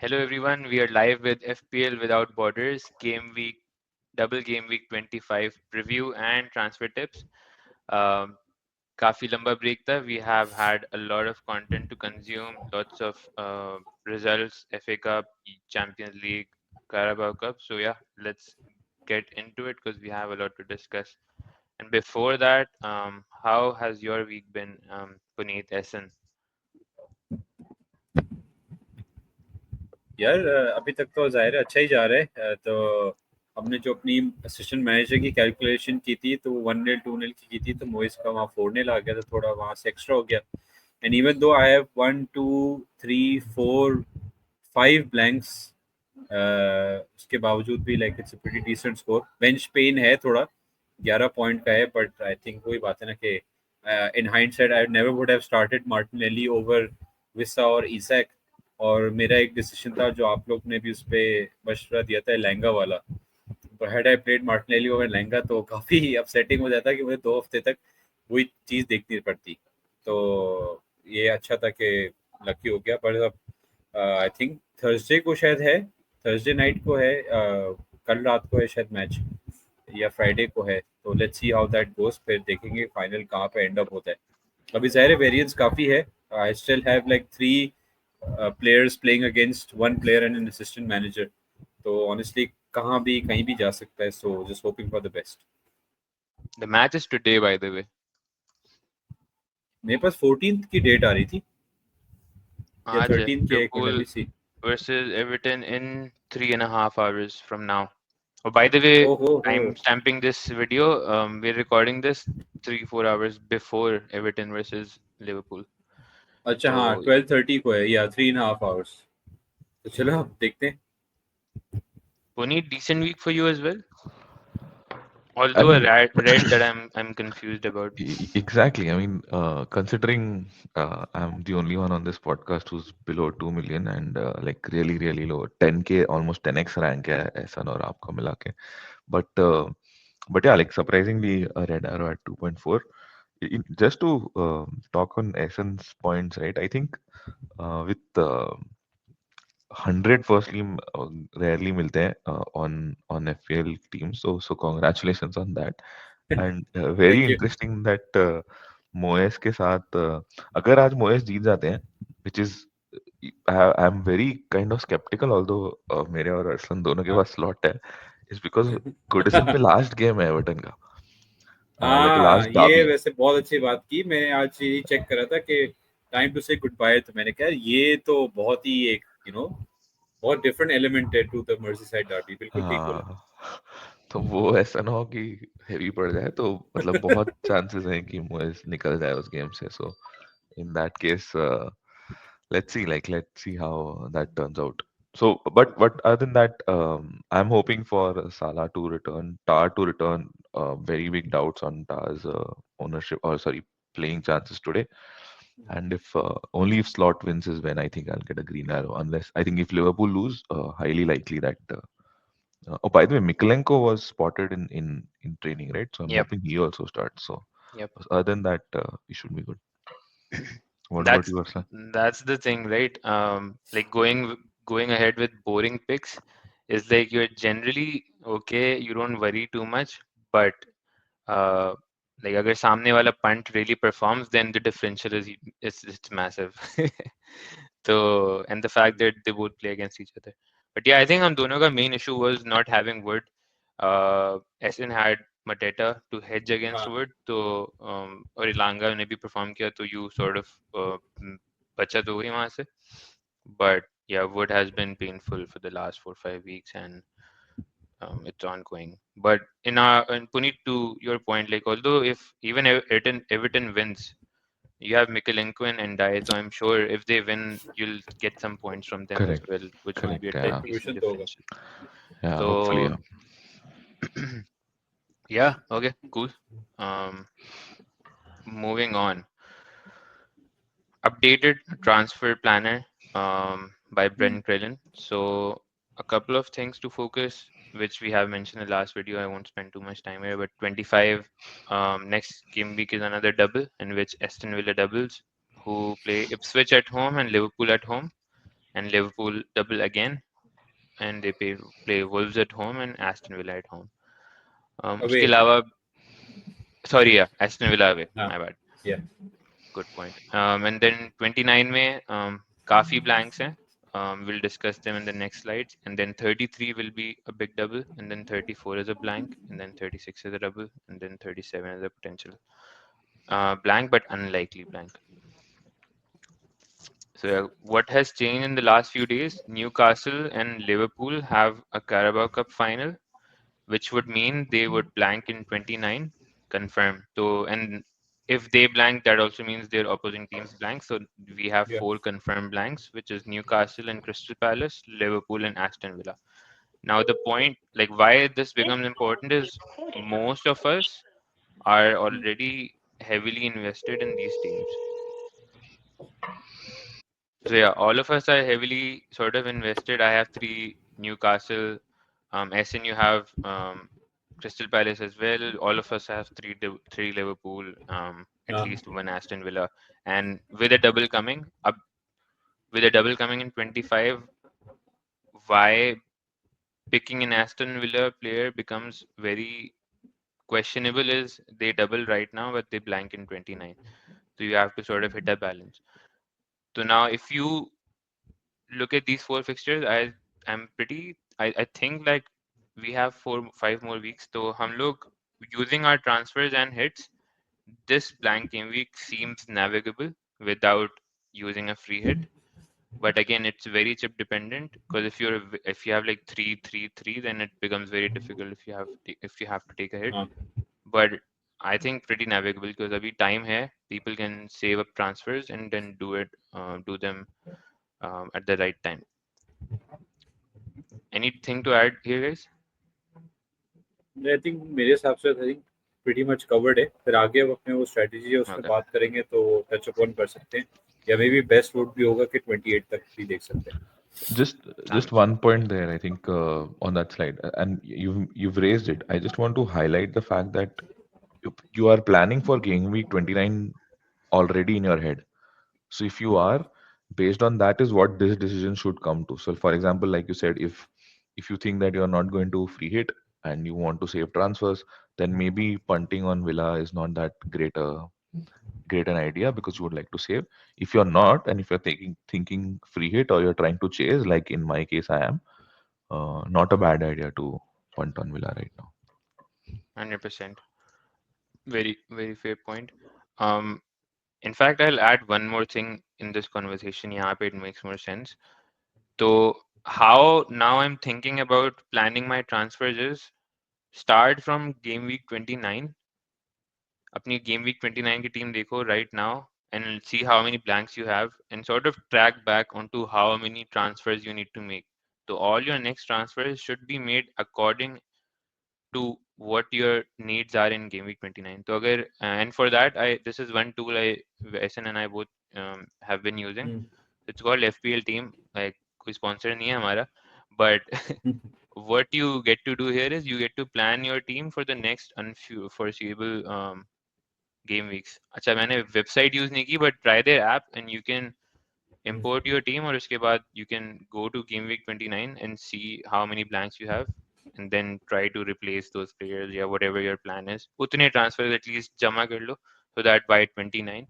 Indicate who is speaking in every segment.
Speaker 1: Hello everyone, we are live with FPL Without Borders, Double Game Week 25 preview and transfer tips. Um, काफी लंबा break था. We have had a lot of content to consume, lots of results, FA Cup, Champions League, Carabao Cup. So yeah, let's get into it because we have a lot to discuss. And before that, how has your week been, Puneet, Essen?
Speaker 2: यार अभी तक तो जाहिर है अच्छा ही जा रहा है तो हमने जो अपनी असिस्टेंट मैनेजर की कैलकुलेशन की थी तो 1-0 2-0 की थी तो मोइस का वहाँ 4-0 आ गया तो थोड़ा वहाँ से एक्स्ट्रा हो गया and even though I have 1 2 3 4 5 blanks उसके बावजूद भी like it's a pretty decent score bench pen है थोड़ा 11 पॉइंट का है बट आई थिंक वही बात है ना कि in hindsight I never would have started Martinelli over Wissa और इसैक और मेरा एक डिसीजन था जो आप लोग ने भी उस पर मशवरा दिया था लहंगा वाला तो had I played Martinelli over lehenga तो काफ़ी अपसेटिंग हो जाता कि मुझे 2 हफ्ते तक वही चीज़ देखनी पड़ती तो ये अच्छा था कि लकी हो गया पर अब आई थिंक थर्सडे को शायद है थर्सडे नाइट को है कल रात को है शायद मैच या फ्राइडे को है तो let's see how that goes फिर देखेंगे फाइनल कहाँ पे एंड अप होता है अभी ज़ाहिर वेरिएंस काफ़ी है I still have like 3 players playing against one player and an assistant manager. तो honestly कहाँ भी कहीं भी जा सकता है so just hoping for the best.
Speaker 1: The match is today, by the way.
Speaker 2: मेरे पास 14th की डेट आ रही थी या
Speaker 1: आज है
Speaker 2: 13th की एक मिनट
Speaker 1: Liverpool
Speaker 2: अभी सी
Speaker 1: versus Everton in 3.5 hours from now. Oh, by the way,
Speaker 2: ओहो हो
Speaker 1: I'm stamping this video. We're recording this 3-4 hours before Everton versus Liverpool.
Speaker 2: अच्छा
Speaker 1: So,
Speaker 2: हाँ 12:30 को है या 3.5 hours तो चलो अब देखते हैं
Speaker 1: Puneet, decent week for you as well.
Speaker 3: I
Speaker 1: Although a
Speaker 3: mean,
Speaker 1: red that I'm confused about.
Speaker 3: exactly. I mean, considering I'm the only one on this podcast who's below 2 million and like really, really low, 10K, almost 10x rank है ऐसा और आपका मिला के. But yeah, like surprisingly, a red arrow at 2.4. Just to talk on Essence points, right? I think with 100 firstly rarely मिलते हैं on FPL teams. So congratulations on that. And very
Speaker 2: Thank you.
Speaker 3: Interesting that Moyes के साथ अगर आज Moyes जीत जाते हैं which is I am very kind of sceptical although मेरे और अरसलन दोनों के
Speaker 2: हाँ
Speaker 3: पास स्लॉट है इज बिकॉज गुडिसन पे लास्ट गेम है एवर्टन का लाइक
Speaker 2: हाँ
Speaker 3: लास्ट
Speaker 2: ये
Speaker 3: डाबी
Speaker 2: वैसे बहुत अच्छी बात की मैंने आज ये चेक करा था कि टाइम टू से गुड बाय तो मैंने कहा ये तो बहुत ही एक बहुत डिफरेंट एलिमेंट है टू द मर्सीसाइड डर्बी बिल्कुल ठीक बोला
Speaker 3: हाँ तो वो ऐसा ना हो कि हेवी पड़ जाए तो मतलब बहुत चांसेस हैं कि मोएस निकल जाए उस गेम से सो in that case let's see how that turns out so but other than that I'm hoping for Salah to return Tar to return very big doubts on Tar's ownership or sorry playing chances today and if only if Slot wins is when I think I'll get a green arrow unless I think if Liverpool lose highly likely that oh by the way Mikalenko was spotted in training right so I'm
Speaker 1: Yep,
Speaker 3: hoping he also starts so
Speaker 1: yep.
Speaker 3: other than that we should be good what about
Speaker 1: That's
Speaker 3: you Arslan?
Speaker 1: that's the thing, right? Like going ahead with boring picks is like you're generally okay, you don't worry too much, but uh, like अगर सामने वाला punt really performs, then the differential is it's massive. So and the fact that they both play against each other. But yeah, I think हम दोनों का main issue was not having Wood. Essen had Mateta to hedge against
Speaker 2: हाँ
Speaker 1: Wood, तो और इलांगा ने भी perform किया, तो you sort of बचत हो गई वहाँ से. But yeah, Wood has been painful for the last 4-5 weeks, and it's ongoing. But in Puneet, to your point, like although if even Everton wins, you have Mikalenko and Dye, so I'm sure if they win, you'll get some points from them as
Speaker 3: Correct.
Speaker 1: well, which will be
Speaker 3: Correct.
Speaker 1: a
Speaker 3: Yeah.
Speaker 1: decent
Speaker 2: contribution तो होगा
Speaker 1: differential.
Speaker 3: Yeah. Hopefully.
Speaker 1: So
Speaker 3: Yeah.
Speaker 1: yeah, okay, cool. Um, moving on. Updated transfer planner by Brent Krellin. So a couple of things to focus, which we have mentioned in the last video. I won't spend too much time here, but 25 next game week is another double in which Aston Villa doubles, who play Ipswich at home and Liverpool at home. and Liverpool double again, and they play Wolves at home and Aston Villa at home. उसके
Speaker 2: Away.
Speaker 1: अलावा sorry, yeah, Aston Villa away,
Speaker 2: हाँ,
Speaker 1: my bad.
Speaker 2: yeah.
Speaker 1: Good point. And then 29 में काफी blanks हैं. We'll discuss them in the next slides. And then 33 will be a big double, and then 34 is a blank, and then 36 is a double, and then 37 is a potential blank, but unlikely blank. So what has changed in the last few days? Newcastle and Liverpool have a Carabao Cup final, which would mean they would blank in 29, confirmed. So, and if they blank, that also means their opposing teams blank. So we have
Speaker 2: Yeah.
Speaker 1: 4 confirmed blanks, which is Newcastle and Crystal Palace, Liverpool and Aston Villa. Now the point, like why this becomes important is most of us are already heavily invested in these teams. So yeah, all of us are heavily sort of invested. I have 3 Newcastle, SN you have Crystal Palace as well. All of us have 3 Liverpool, at
Speaker 2: हाँ,
Speaker 1: least 1 Aston Villa, and with a double coming up, with a double coming in 25, why picking an Aston Villa player becomes very questionable is they double right now, but they blank in 29. So you have to sort of hit a balance. So now, if you look at these 4 fixtures, I think like we have 5 more weeks. So हम लोग using our transfers and hits, this blank game week seems navigable without using a free hit. But again, it's very chip dependent because if you have like 3-3-3, then it becomes very difficult if you have to take a hit.
Speaker 2: हाँ.
Speaker 1: But I think pretty navigable because abhi time hai, people can save up transfers and then do them at the right time. Anything to add here, guys?
Speaker 2: I think मेरे हिसाब से I think pretty much covered है. फिर आगे अब अपने वो strategy है उसमें
Speaker 1: Okay.
Speaker 2: बात करेंगे तो touch upon कर सकते हैं. या maybe best vote भी होगा कि 28 तक भी देख सकते हैं.
Speaker 3: Just one point there, I think, on that slide, and you've raised it. I just want to highlight the fact that you are planning for game week 29 already in your head. So if you are, based on that is what this decision should come to. So for example, like you said, if you think that you are not going to free hit and you want to save transfers, then maybe punting on Villa is not that great an idea because you would like to save. If you're not, and if you're thinking free hit or you're trying to chase, like in my case I am, not a bad idea to punt on Villa right now.
Speaker 1: 100%. Very, very fair point. Um, in fact, I'll add one more thing in this conversation. यहाँ पे it makes more sense. So how now I'm thinking about planning my transfers is start from game week 29. अपनी game week 29 की team देखो right now and see how many blanks you have and sort of track back onto how many transfers you need to make. So all your next transfers should be made according to what your needs are in game week 29. So agar, and for that, this is one tool SN and I both have been using. It's called FPL team. Like कोई sponsor नहीं है हमारा, but what you get to do here is you get to plan your team for the next unforeseeable game weeks. अच्छा मैंने website use नहीं की, but try their app and you can import your team और उसके बाद you can go to game week 29 and see how many blanks you have and then try to replace those players या whatever your plan is. उतने transfers at least जमा कर लो so that by 29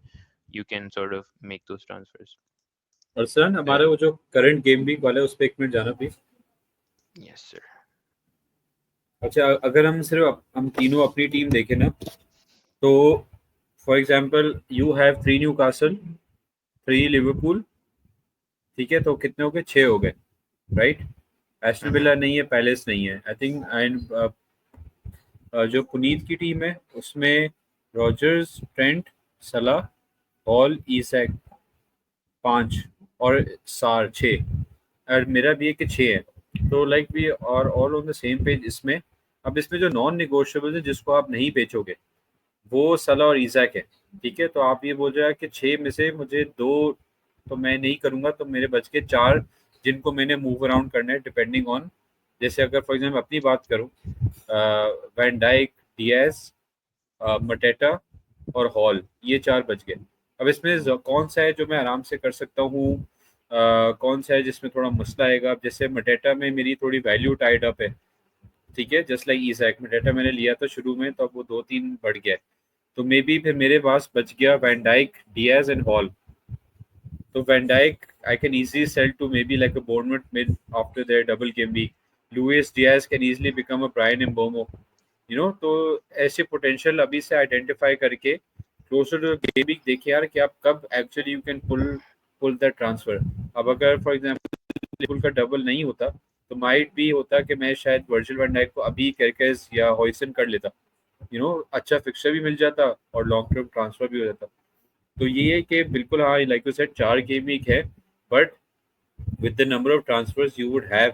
Speaker 1: you can sort of make those transfers.
Speaker 2: Arsalan हमारे वो जो current game week वाला है उस पे एक मिनट जाना प्लीज.
Speaker 1: Yes sir.
Speaker 2: अच्छा अगर हम सिर्फ हम तीनों अपनी टीम देखें ना तो for example you have 3 Newcastle 3 Liverpool. ठीक है तो कितने हो गए 6 हो गए राइट. एस्टन विला नहीं है पैलेस नहीं है आई थिंक. एंड जो पुनीत की टीम है उसमें रॉजर्स ट्रेंट सलाह हॉल ईसैक 5 और सार 6 और मेरा भी है कि 6 है. तो like we are all on the same page इसमें. अब इसमें जो नॉन निगोशिएबल है जिसको आप नहीं बेचोगे वो सलाह और ईजैक है. ठीक है तो आप ये बोल रहे हैं कि 6 में से मुझे 2 तो मैं नहीं करूंगा तो मेरे बच के 4 जिनको मैंने मूव अराउंड करना है डिपेंडिंग ऑन. जैसे अगर फॉर एग्जाम्पल अपनी बात करूं वैन डाइक डियाज मटेटा और हॉल ये 4 बच गए. अब इसमें कौन सा है जो मैं आराम से कर सकता हूँ कौन सा है जिसमें थोड़ा मसला आएगा? अब जैसे मटेटा में मेरी थोड़ी वैल्यू टाइड अप है, ठीक है, जस्ट लाइक ईजैक। मटेटा मैंने लिया था शुरू में, तो अब वो 2-3 बढ़ गया है। तो मे बी फिर मेरे पास बच गया van Dijk, Diaz and Hall. तो van Dijk I can easily sell to maybe like a Bournemouth mid after their double game week. Luis Diaz can easily become a Brian Mbeumo, you know. तो ऐसे potential अभी से identify करके closer to game week देखिए यार कि आप कब actually you can pull that transfer. अब अगर फॉर एग्जांपल लिवरपूल का डबल नहीं होता तो माइट भी होता कि मैं शायद वर्जिल वैन डाइक को अभी कैरकेस या हॉइसन कर लेता, यू नो, अच्छा फिक्सचर भी मिल जाता और लॉन्ग टर्म ट्रांसफर भी हो जाता। तो ये है कि बिल्कुल हाँ, like you said 4 game week है, but with the number of transfers you would have,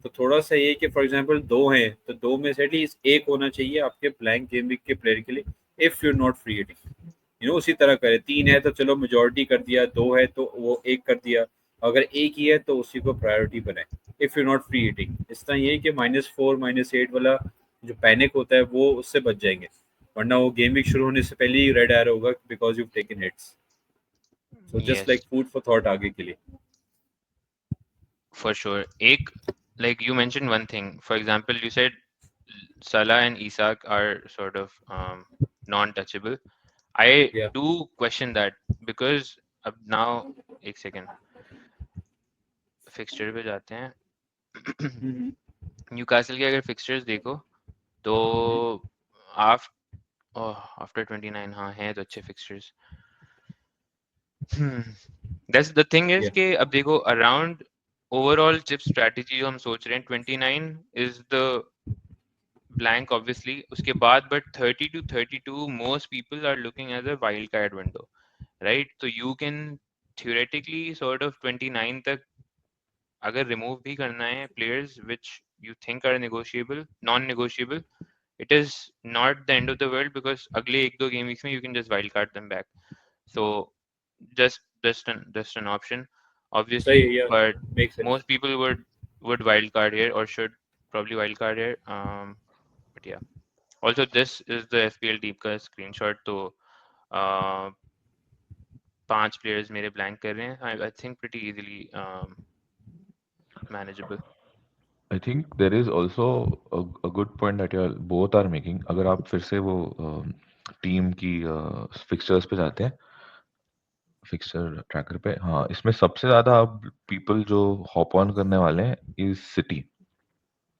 Speaker 2: तो थोड़ा सा ये कि फॉर एग्जांपल 2 हैं तो 2 में से एटलीस्ट एक होना चाहिए आपके ब्लैंक गेम वीक के प्लेयर के लिए, if you not free hitting, you know. उसी तरह करे, 3 है तो चलो मेजोरिटी कर दिया, 2 है तो वो एक कर दिया, अगर एक ही है तो उसी को प्रायोरिटी बनाए, if you not free hitting. इस तरह ये कि -4 -8 वाला जो पैनिक होता है वो उससे बच जाएंगे, वरना वो गेम वीक शुरू होने से पहले ही रेड एरो होगा because you taken hits. So just
Speaker 1: Yes,
Speaker 2: like food for thought आगे के लिए।
Speaker 1: for sure. Ek, like you mentioned one thing. For example, you said Salah and Isak are sort of non-touchable. I
Speaker 2: या
Speaker 1: do question that because अब now एक second fixture पे जाते हैं. Newcastle के अगर fixtures देखो तो आफ्टर 29 हाँ हैं तो अच्छे fixtures. That's the thing is
Speaker 2: या
Speaker 1: कि अब देखो around overall chip strategy जो हम सोच रहे हैं 29 is the blank obviously उसके बाद but 30 to 32 most people are looking at the wild card window, right? So you can theoretically sort of 29 तक अगर remove भी करना है players which you think are negotiable non-negotiable, it is not the end of the world because अगले एक दो game weeks में you can just wild card them back. So just an option
Speaker 2: सही
Speaker 1: obviously,
Speaker 2: है, या
Speaker 1: but
Speaker 2: make sense.
Speaker 1: most people would wild card here or should probably wild card here. But yeah, also this is the FPL team का screenshot, तो uh, 5 players मेरे blank कर रहे हैं. I think pretty easily manageable.
Speaker 3: I think there is also a good point that you both are making. अगर आप फिर से वो टीम की फिक्सचर्स पे जाते हैं, फिक्सचर ट्रैकर पे, हाँ, इसमें सबसे ज्यादा अब पीपल जो हॉप ऑन करने वाले हैं is city,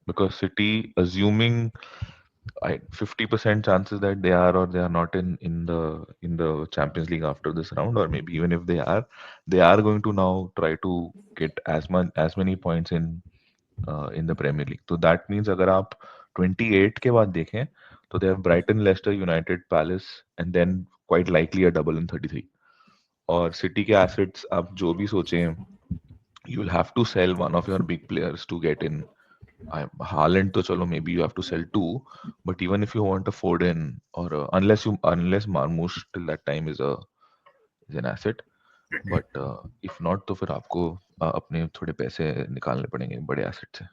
Speaker 3: because city assuming 50% chances that they are or they are not in the Champions League after this round, or maybe even if they are going to now try to get as many points in the Premier League. तो that means अगर आप 28 के बाद देखें तो they have Brighton, Leicester, United, Palace and then quite likely a double in 33. और city के assets आप जो भी सोचें, you will have to sell one of your big players to get in. Haaland तो चलो maybe you have to sell two, but even if you want a Foden or unless Marmoush till that time is an asset, but if not तो फिर आपको अपने थोड़े पैसे निकालने पड़ेंगे बड़े एसेट से.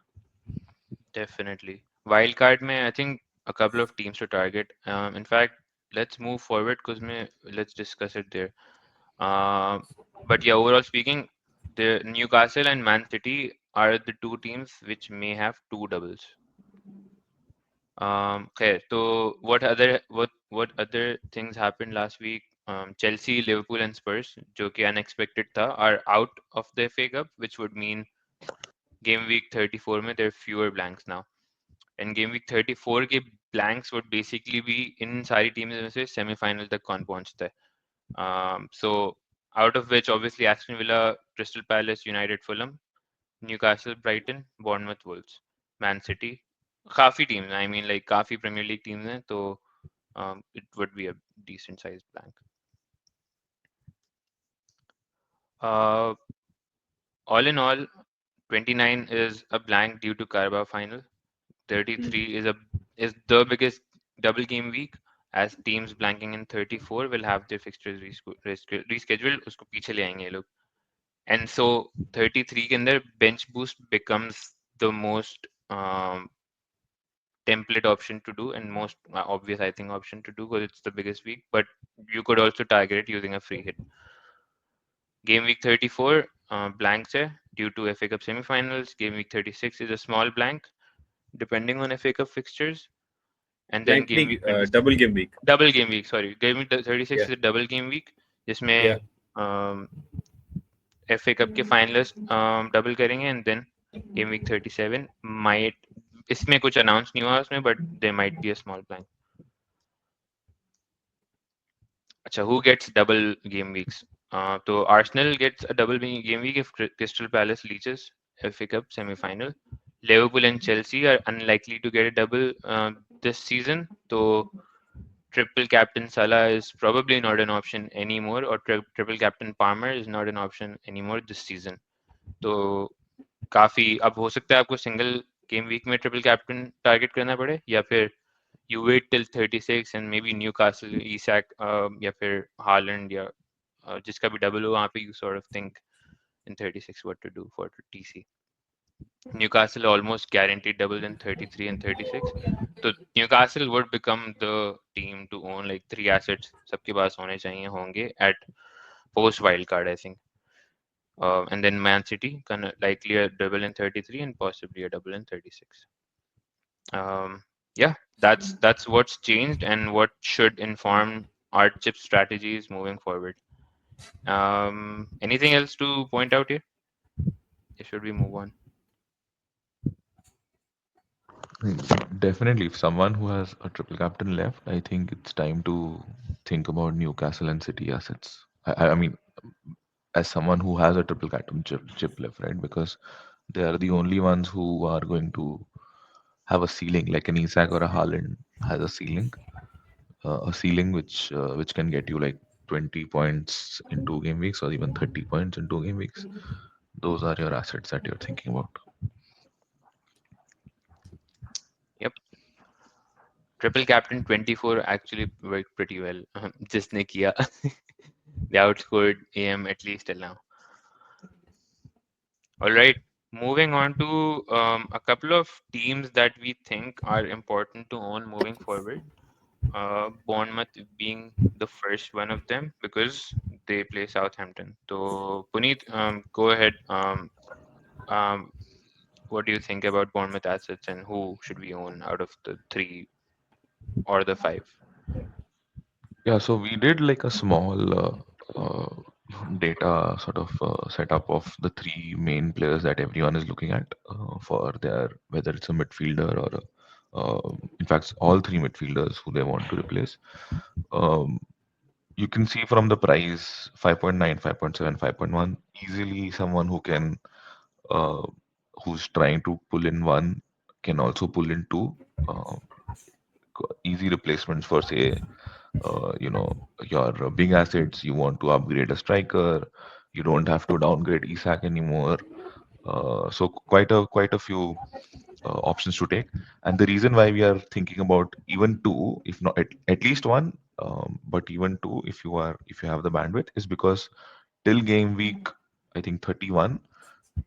Speaker 1: Definitely. Wildcard में I think a couple of teams to target. In fact, let's move forward because let's discuss it there. But yeah, overall speaking, the Newcastle and Man City are the two teams which may have two doubles. Okay, so what other things happened last week? Chelsea, Liverpool, and Spurs, जो कि unexpected था, are out of the FA Cup, which would mean game week 34 में there are fewer blanks now. And game week 34 के blanks would basically be इन सारी teams में से semi-final तक कौन पहुंचता है. So out of which obviously Aston Villa, Crystal Palace, United, Fulham, Newcastle, Brighton, Bournemouth, Wolves, Man City. काफी teams, I mean like काफी Premier League teams हैं, तो it would be a decent sized blank. Uh, all in all, 29 is a blank due to Carabao final. 33 is the biggest double game week, as teams blanking in 34 will have their fixtures rescheduled. उसको पीछे ले आएंगे ये लोग. And so 33 के अंदर bench boost becomes the most template option to do and most obvious I think option to do because it's the biggest week, but you could also target it using a free hit. Game week 34, blanks है due to FA Cup semi-finals. Game week 36 is a small blank depending on FA Cup fixtures, and then
Speaker 2: Blank
Speaker 1: game
Speaker 2: नहीं,
Speaker 1: week 26
Speaker 2: double game week.
Speaker 1: double game week. Sorry, game week 36
Speaker 2: Yeah,
Speaker 1: is a double game week
Speaker 2: yeah.
Speaker 1: जिसमें FA Cup के finalists double करेंगे, and then game week 37 might, इसमें कुछ announce नहीं हुआ उसमें, but there might be a small blank. अच्छा, who gets double game weeks? So Arsenal gets a double game week if Crystal Palace reaches FA Cup semi-final. Liverpool and Chelsea are unlikely to get a double this season. So triple captain Salah is probably not an option anymore, or triple captain Palmer is not an option anymore this season. तो काफी अब हो सकता है आपको single game week में triple captain target करना पड़े, या फिर you wait till 36 and maybe Newcastle, Isak, या फिर Haaland, या जिसका भी double हो वहाँ पे you sort of think in 36 what to do for TC. Newcastle almost guaranteed double in 33 and 36. So Newcastle would become the team to own like 3 assets. सबके पास होने चाहिए होंगे at post wild card, I think. And then Man City can likely a double in 33 and possibly a double in 36. Yeah, that's what's changed and what should inform our chip strategies moving forward. Anything else to point out here? Or should we move on?
Speaker 3: Definitely, if someone who has a triple captain left, I think it's time to think about Newcastle and City assets. I mean, as someone who has a triple captain chip left, right? Because they are the only ones who are going to have a ceiling, like an Isak or a Haaland has a ceiling which can get you like 20 points in 2 game weeks or even 30 points in 2 game weeks. Those are your assets that you're thinking about.
Speaker 1: Yep. Triple captain 24 actually worked pretty well. जिसने किया. They outscored AM at least till now. All right. Moving on to a couple of teams that we think are important to own moving forward. Bournemouth being the first one of them because they play Southampton. So Puneet, go ahead. Um, what do you think about Bournemouth assets and who should we own out of the 3 or the 5?
Speaker 3: Yeah, so we did like a small data sort of setup of the 3 main players that everyone is looking at for their, whether it's a midfielder or in fact all 3 midfielders who they want to replace. Um, you can see from the price 5.9, 5.7, 5.1, easily someone who can uh, who's trying to pull in one can also pull in two. Uh, Easy replacements for say your big assets. You want to upgrade a striker, you don't have to downgrade Isak anymore. So quite a few options to take. And the reason why we are thinking about even two, if not at least one, but even two if you have the bandwidth, is because till game week I think 31,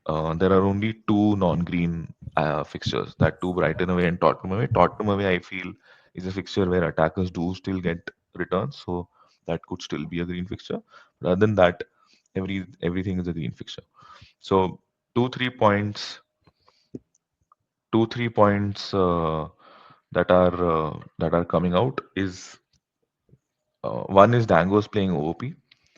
Speaker 3: there are only 2 non-green fixtures. That two, Brighton away and Tottenham away. Tottenham away, I feel, is a fixture where attackers do still get returns, so that could still be a green fixture. But other than that, everything is a green fixture. So two, 3 points, 2 3 points that are coming out is one is Dango's playing OOP.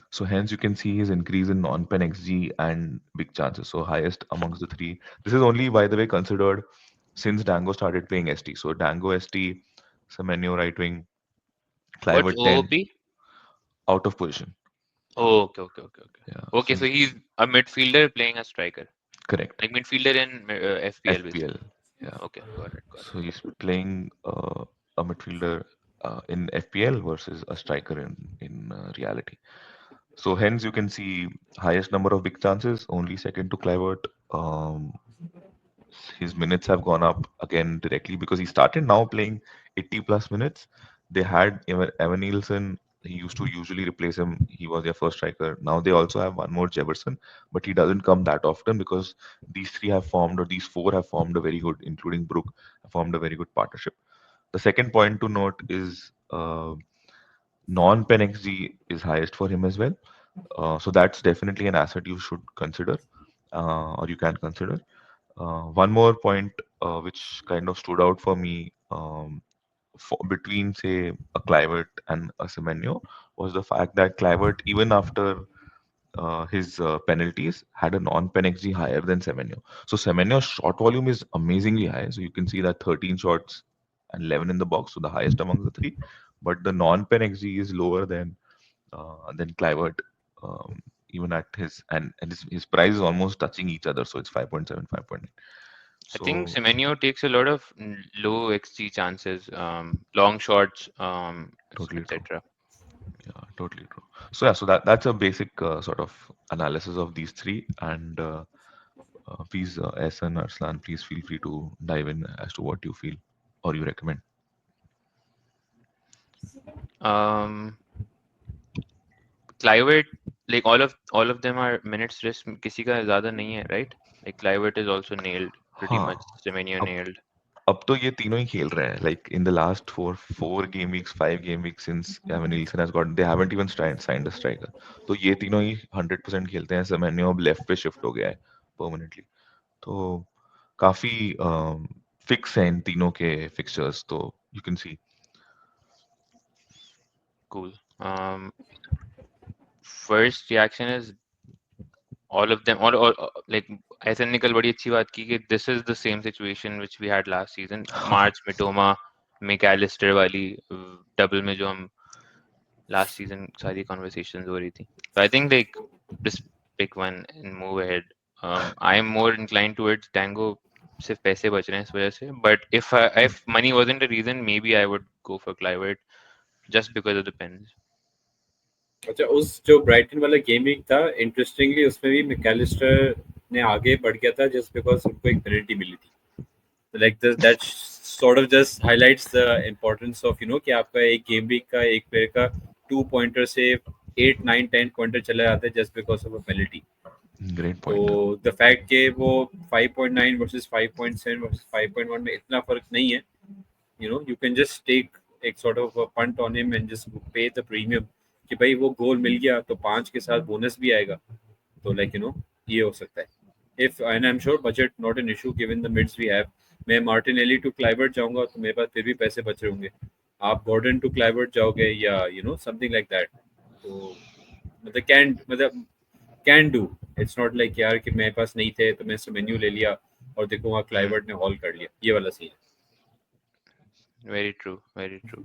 Speaker 3: So hence you can see his increase in non-pen XG and big chances. So highest amongst the 3. This is only, by the way, considered since Dango started playing ST. So Dango ST, Semenyo right wing,
Speaker 1: What's
Speaker 3: Clivert 10
Speaker 1: OOP?
Speaker 3: out of position.
Speaker 1: Oh, okay.
Speaker 3: Yeah.
Speaker 1: Okay,
Speaker 3: So
Speaker 1: so he's a midfielder playing a striker.
Speaker 3: correct.
Speaker 1: Like midfielder in FPL
Speaker 3: FPL.
Speaker 1: basically.
Speaker 3: Yeah.
Speaker 1: Okay, got it.
Speaker 3: So he's playing a midfielder in FPL versus a striker in reality. So hence you can see highest number of big chances, only second to Clivert. His minutes have gone up again directly because he started now playing 80 plus minutes. They had Evan Nielsen. He used to usually replace him. He was their first striker. Now they also have one more Jefferson, but he doesn't come that often because these 3 have formed, or these 4 have formed a very good, including Brook, have formed a very good partnership. The second point to note is non-pen XG is highest for him as well. So that's definitely an asset you should consider, or you can consider. One more point which kind of stood out for me between, say, a Clivert and a Semenyo was the fact that Clivert, even after his penalties, had a non-pen XG higher than Semenyo. So Semenyo's shot volume is amazingly high. So you can see that 13 shots and 11 in the box, so the highest among the three. But the non-pen XG is lower than Clivert, even at his price is almost touching each other. So it's 5.7, 5.9.
Speaker 1: I think
Speaker 3: So
Speaker 1: Semenyo takes a lot of low XG chances, long shots,
Speaker 3: totally true.
Speaker 1: etc.
Speaker 3: Yeah, totally true. So yeah, so that's a basic sort of analysis of these three. And please, Ehsan, Arslan, please feel free to dive in as to what you feel or you recommend.
Speaker 1: Um, Clivert, like all of them are minutes risk. किसी का ज़्यादा नहीं है, right? Like Clivert is also nailed pretty
Speaker 3: हाँ,
Speaker 1: much. Semenyo
Speaker 3: अब
Speaker 1: nailed.
Speaker 3: अब तो ये तीनों ही खेल रहे हैं. Like in the last four game weeks, 5 game weeks since Gavin Nielsen has got, they haven't even signed a striker. तो ये तीनों ही 100% खेलते हैं. सेमेन्यो अब लेफ्ट पे शिफ्ट हो गया है परमानेंटली. तो काफी फिक्स हैं इन तीनों के फिक्चर्स. तो you can see.
Speaker 1: Cool. First reaction is all of them, like ऐसा निकल बड़ी अच्छी बात की कि this is the same situation which we had last season. March, Mitoma, McAllister वाली double में जो हम last season सारी conversations हो रही थी. So I think like just pick one and move ahead. I am more inclined towards Tango. सिर्फ पैसे बच रहे हैं इस वजह से. But if money wasn't a reason, maybe I would go for Clivert just because of the pens.
Speaker 2: अच्छा, उस जो ब्राइटन वाला गेम वीक था, इंटरेस्टिंगली उसमें भी मैकलिस्टर ने आगे बढ़ गया था जस्ट बिकॉज उनको एक पेनल्टी मिली थी. Like that sort of just highlights the importance of कि आपका एक गेम वीक का एक प्लेयर का 2 पॉइंटर से 8, 9, 10 पॉइंटर चला जाता है just because of a penalty.
Speaker 3: Great
Speaker 2: तो
Speaker 3: पॉइंट.
Speaker 2: द फैक्ट के वो 5.9 वर्सेस 5.7 वर्सेस 5.1 में इतना फर्क नहीं है. You can just take एक sort of a punt on him and just pay the premium कि भाई वो गोल मिल गया तो 5 के साथ बोनस भी आएगा. तो ये हो सकता है. If and I'm sure budget not an issue given the mids we have. मैं मार्टिनेली टू क्लाइवर्ट जाऊंगा तो मेरे पास फिर भी पैसे बच रहे होंगे. आप गॉर्डन टू क्लाइवर्ट जाओगे या समथिंग लाइक दैट. तो can do. It's not like यार कि मेरे पास नहीं थे तो मैं मेन्यू ले लिया और देखो वहाँ
Speaker 1: Hmm.
Speaker 2: क्लाइवर्ट ने हॉल कर लिया. ये वाला scene.
Speaker 1: Very true, very true.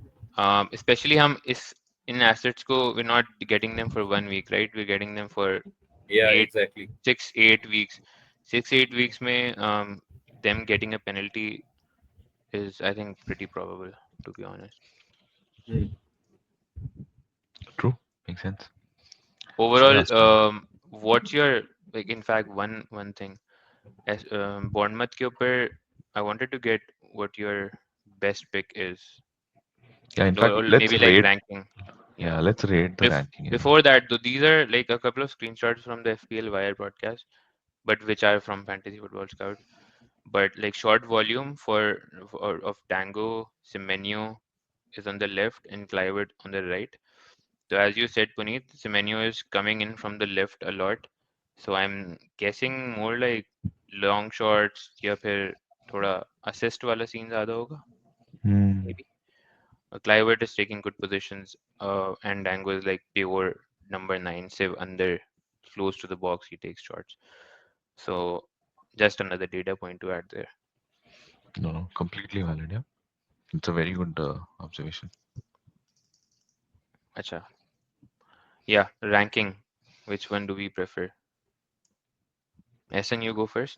Speaker 1: Especially हम इस in assets को we're not getting them for 1 week, right? We're getting them for
Speaker 2: Yeah,
Speaker 1: eight,
Speaker 2: exactly.
Speaker 1: 6, 8 weeks. 6, 8 weeks में them getting a penalty is I think pretty probable, to be honest.
Speaker 2: Hmm.
Speaker 3: True, makes sense. So
Speaker 1: Overall,
Speaker 3: yeah, so
Speaker 1: what's your like? In fact, one thing as Bournemouth के ऊपर, I wanted to get what your best pick is,
Speaker 3: yeah, in fact,
Speaker 1: or
Speaker 3: let's
Speaker 1: maybe like
Speaker 3: rate.
Speaker 1: ranking.
Speaker 3: Yeah,
Speaker 1: Yeah.
Speaker 3: let's rate the
Speaker 1: Bef-
Speaker 3: ranking. Yeah.
Speaker 1: Before that, though, these are like a couple of screenshots from the FPL Wire broadcast, but which are from Fantasy Football Scout. But like short volume for of Tango, Semenyo is on the left and Clivert on the right. So as you said, Puneet, Semenyo is coming in from the left a lot. So I'm guessing more like long shots या फिर थोड़ा assist वाला scene ज़्यादा होगा,
Speaker 3: Hmm.
Speaker 1: maybe. Clivert is taking good positions, and Dango is like pure number 9, Siv under, close to the box, he takes shots. So just another data point to add there.
Speaker 3: No, no, completely valid. Yeah, it's a very good observation.
Speaker 1: Acha. Yeah, ranking. Which one do we prefer? SN, you go first.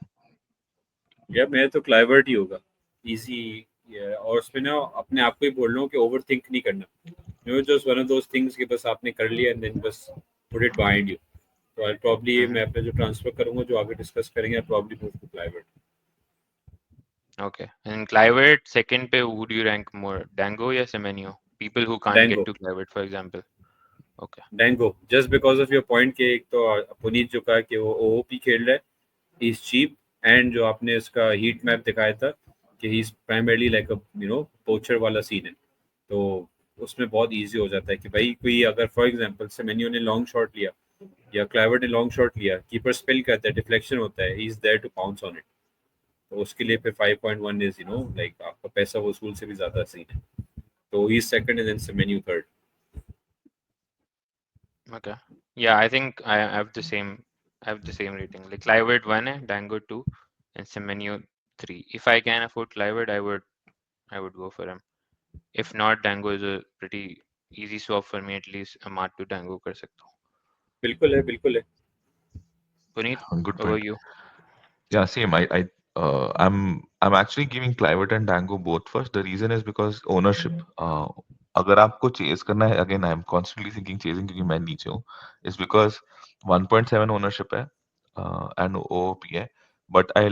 Speaker 2: यार मैं तो क्लाइवर्ट ही होगा. Easy. और उसमें ना अपने आप को ही बोल रहा हूँ कि ओवर थिंक नहीं करना. Just one of those things कि बस आपने कर लिया एंड देन बस पुट इट बिहाइंड यू. तो आई प्रॉब्ली
Speaker 1: Mm-hmm.
Speaker 2: मैं अपने जो ट्रांसफर करूंगा जो आगे डिस्कस करेंगे I probably move to Kluivert.
Speaker 1: Okay. And Clivert, second पे, who do you rank more? Dango or Semenyo? People who can't get
Speaker 2: Dango.
Speaker 1: to Clivert, for example. Okay.
Speaker 2: Dango just because of your point के एक तो पुनीत जो कहा कि वो OOP खेल रहा है, इज चीप. एंड जो आपने इसका हीट मैप दिखाया था कि ही इज प्राइमरली लाइक अ पोचर वाला सीन है. तो उसमें बहुत इजी हो जाता है कि भाई कोई अगर फॉर एग्जांपल से मेन्यू ने लॉन्ग शॉट लिया या क्लाइवर्ट ने लॉन्ग शॉट लिया, कीपर स्पिल करता है, डिफ्लेक्शन होता है, he is there to pounce on it, तो उसके लिए फिर 5.1 इज लाइक आपका पैसा वसूल से भी ज्यादा सीन है, तो he is second and then Semenyo third.
Speaker 1: Okay. Yeah, I think I have the same. I have the same rating. Like Clivert 1 है, Dango 2, and Semenyo 3. If I can afford Clivert, I would go for him. If not, Dango is a pretty easy swap for me. At least Amat to Dango कर सकता हूँ.
Speaker 2: बिल्कुल है, बिल्कुल है.
Speaker 1: Puneet,
Speaker 3: Good
Speaker 1: over
Speaker 3: point.
Speaker 1: you.
Speaker 3: Yeah, same. I'm actually giving Clivert and Dango both first. The reason is because ownership. अगर आपको chase करना है, again I am constantly thinking chasing क्योंकि मैं नीचे हूँ, इज बिकॉज 1.7 ओनरशिप है एंड ओओपी है. बट आई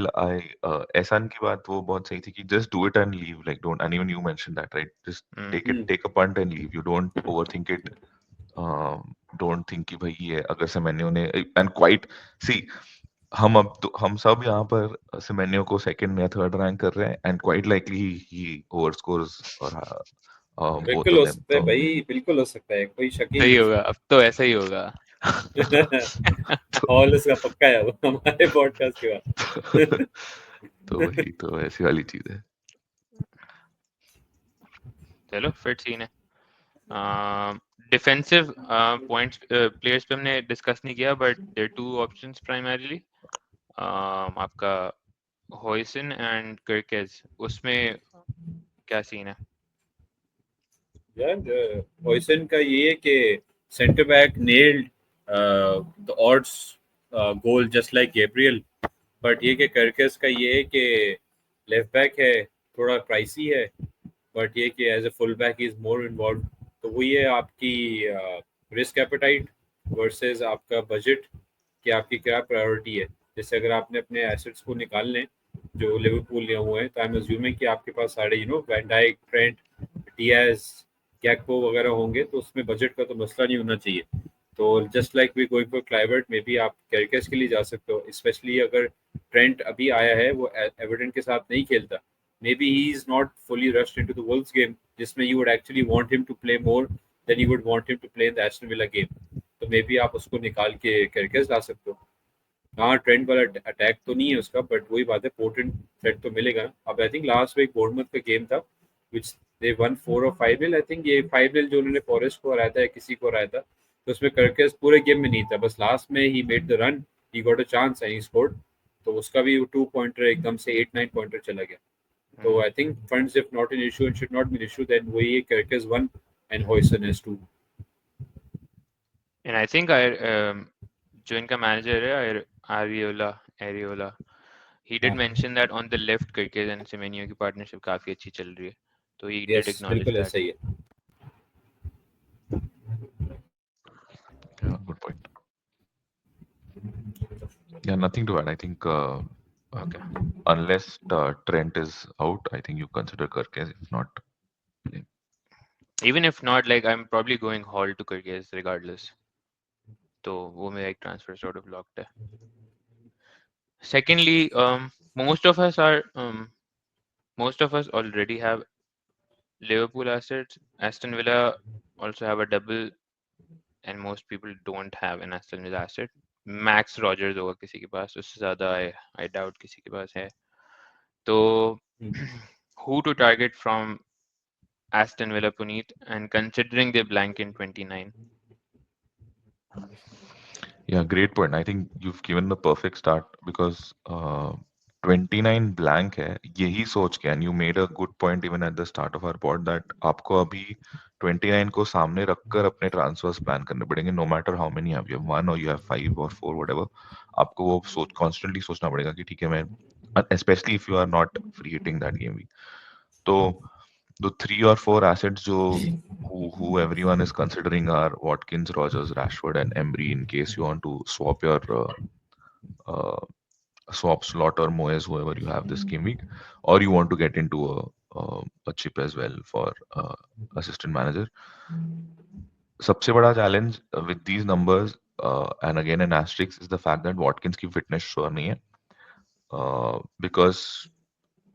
Speaker 3: एहसान की बात वो बहुत सही थी कि just do it and leave, like don't, and even you mention that right, just
Speaker 1: Mm.
Speaker 3: Take it, take a punt and leave, you don't overthink it. Don't think कि भाई ये अगर से मैंने उन्हें एंड क्वाइट सी, हम सब यहाँ पर सिमेन्यो को सेकंड या थर्ड रैंक कर रहे हैं and quite likely he over scores और बोथ
Speaker 2: बिल्कुल
Speaker 3: ऑफ
Speaker 2: हो
Speaker 3: देम.
Speaker 2: सकता है
Speaker 3: तो
Speaker 2: भाई, बिल्कुल हो सकता है, कोई शक ही
Speaker 1: सही
Speaker 2: नहीं
Speaker 1: होगा. अब तो ऐसा ही होगा.
Speaker 2: है.
Speaker 3: तो,
Speaker 2: हॉल उसका पक्का है वो हमारे पॉडकास्ट के बाद.
Speaker 3: तो वही तो ऐसी वाली चीज है.
Speaker 1: चलो फिर सीन है. डिफेंसिव पॉइंट्स प्लेयर्स पे हमने डिस्कस नहीं किया, but there two options primarily. आपका हॉयसन एंड कर्केज, उसमें क्या सीन है?
Speaker 2: यार हॉयसन का ये है कि centre back nailed the odds goal just like Gabriel, but ये कि कर्कस का ये है कि लेफ्ट बैक है, थोड़ा प्राइसी है, बट ये कि as a full back is more involve. तो वही है आपकी रिस्क एपेटाइट वर्सेस आपका बजट, कि आपकी क्या प्रायोरिटी है. जैसे अगर आपने अपने एसेट्स को निकाल लें जो लिवरपूल लिए हुए हैं, तो आई एम अज्यूमिंग कि आपके पास सारे वैन डाइक, ट्रेंट, डियाज, गैक्पो वगैरह होंगे, तो उसमें बजट का तो मसला नहीं होना चाहिए. तो just like we going for Kluivert, maybe आप कैरिकस के लिए जा सकते हो, स्पेशली अगर ट्रेंट अभी आया है, वो एवर्टन के साथ नहीं खेलता. Maybe he is not fully rushed into the Wolves game, जिसमें you would actually want him to play more than you would want him to play in the Aston Villa game. तो may be आप उसको निकाल के कैरिकस ला सकते हो. हाँ, trend वाला अटैक तो नहीं है उसका, बट वही बात है, पोर्टेंट थ्रेट तो मिलेगा. अब आई थिंक लास्ट वीक बोर्नमouth का गेम था विच दे वन 4 और 5-0. आई थिंक ये 5-0 जो उन्होंने फॉरेस्ट को हराया था या किसी को हराया था, तो उसमें करकेस पूरे गेम में नहीं था, बस लास्ट में he made the run, he got a chance and he scored. तो उसका भी 2 पॉइंटर एकदम से 8-9 पॉइंटर चला गया. तो I think funds if not an issue and should not be an issue, then वही है, Kerkez 1 and Huijsen as 2.
Speaker 1: And I think जो इनका मैनेजर है एरियोला, he did
Speaker 2: हाँ,
Speaker 1: mention that on the left Kirkez and Semenyo की partnership काफी अच्छी चल रही है, तो he did
Speaker 2: यस,
Speaker 1: acknowledge
Speaker 2: बिल्कुल
Speaker 1: that.
Speaker 2: ऐसा ही है.
Speaker 3: Yeah, good point. Yeah, nothing to add. I think
Speaker 1: Okay.
Speaker 3: unless Trent is out, I think you consider Kirkes. If not,
Speaker 1: Even if not, like I'm probably going Hall to Kirkez regardless, तो वो मेरा एक transfer sort of locked है. Secondly, most of us already have Liverpool assets. Aston Villa also have a double, and most people don't have an Aston Villa asset. Max Rogers होगा किसी के पास, उससे ज़्यादा I doubt किसी के पास है. तो who to target from Aston Villa, Puneet, and considering they blank in 29?
Speaker 3: yeah, great point. I think you've given the perfect start because 29 blank है. यही सोच के, and you made a good point even at the start of our pod that आपको अभी 29 को सामने रखकर अपने transfers plan करने पड़ेंगे. No matter how many you have one or you have 5 or 4, whatever, आपको वो सोच constantly सोचना पड़ेगा कि ठीक है मैं, especially if you are not free hitting that game week. तो the 3 or 4 assets who everyone is considering are Watkins, Rogers, Rashford, and Emery in case you want to swap your uh, swap Slot or Moyes, whoever you have this game week, or you want to get into a chip as well for assistant manager. सबसे बड़ा challenge with these numbers and again an asterisk is the fact that Watkins की fitness sure नहीं है, because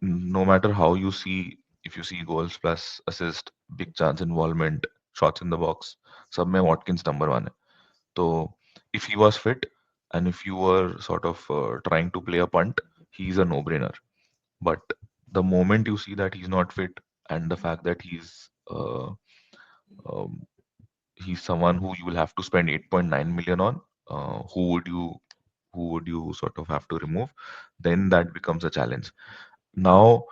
Speaker 3: no matter how you see, if you see goals plus assist, big chance involvement, shots in the box, सब में Watkins number 1 है. तो if he was fit and if you were sort of trying to play a punt, he's a no-brainer. But the moment you see that he's not fit and the fact that um, he's someone who you will have to spend 8.9 million on, who would you sort of have to remove, then that becomes a challenge. Now,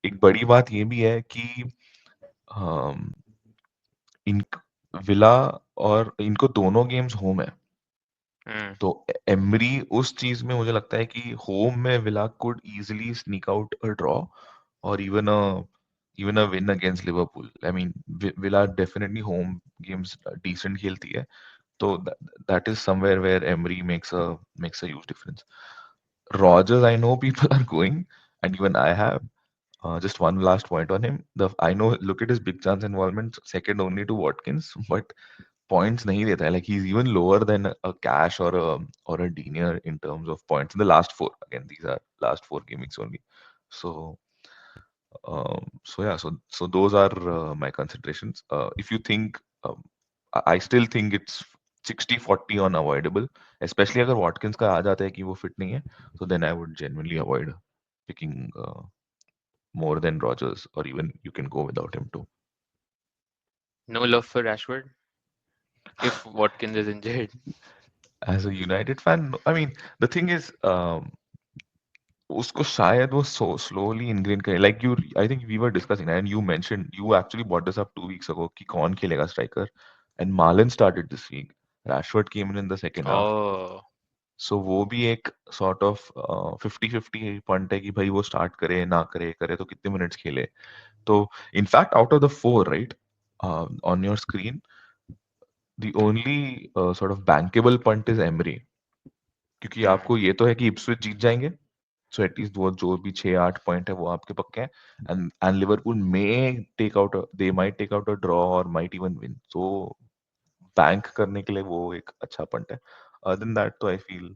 Speaker 3: एक बड़ी बात ये भी है कि um, इन villa और इनको दोनों गेम्स होम है,
Speaker 1: Hmm.
Speaker 3: तो एमरी उस चीज में मुझे लगता है कि होम में Villa could easily sneak out a draw और even a win against Liverpool. I mean Villa definitely home games decent खेलती है, तो that is somewhere where Emery makes a huge difference. Rogers, I know people are going, and even I have. Just one last point on him. I know, look at his big chance involvement, second only to Watkins, but points nahi deta hai. Like he's even lower than a Cash or a Dinier in terms of points in the last four. Again, these are last four game weeks only. So so yeah, so those are my considerations. If you think, I still think it's 60-40 on avoidable, especially अगर Watkins का आ जाता है कि वो fit नहीं है, so then I would genuinely avoid picking more than Rogers, or even you can go without him too.
Speaker 1: No love for Rashford if Watkins is injured.
Speaker 3: As a United fan, I mean, the thing is, उसको शायद वो so slowly ingrain करे. Like I think we were discussing, and you mentioned, you actually brought this up 2 weeks ago कि कौन खेलेगा striker, and Marlon started this week. Rashford came in the second half.
Speaker 1: Oh,
Speaker 3: So वो भी एक sort of 50-50 point है कि भाई वो स्टार्ट करे ना करे, करे तो कितने मिनट्स खेले. तो in fact out of the four, right, on your screen, the only sort of bankable punt is Emery, क्योंकि
Speaker 1: hmm.
Speaker 3: आपको ये तो है कि इप्सविच जीत जाएंगे, सो एटलीस्ट वो जो भी 6-8 पॉइंट है वो आपके पक्के हैं, and Liverpool they might take out a draw और might even win. So bank करने के लिए वो एक अच्छा पंट है. अदर देन दैट तो I feel,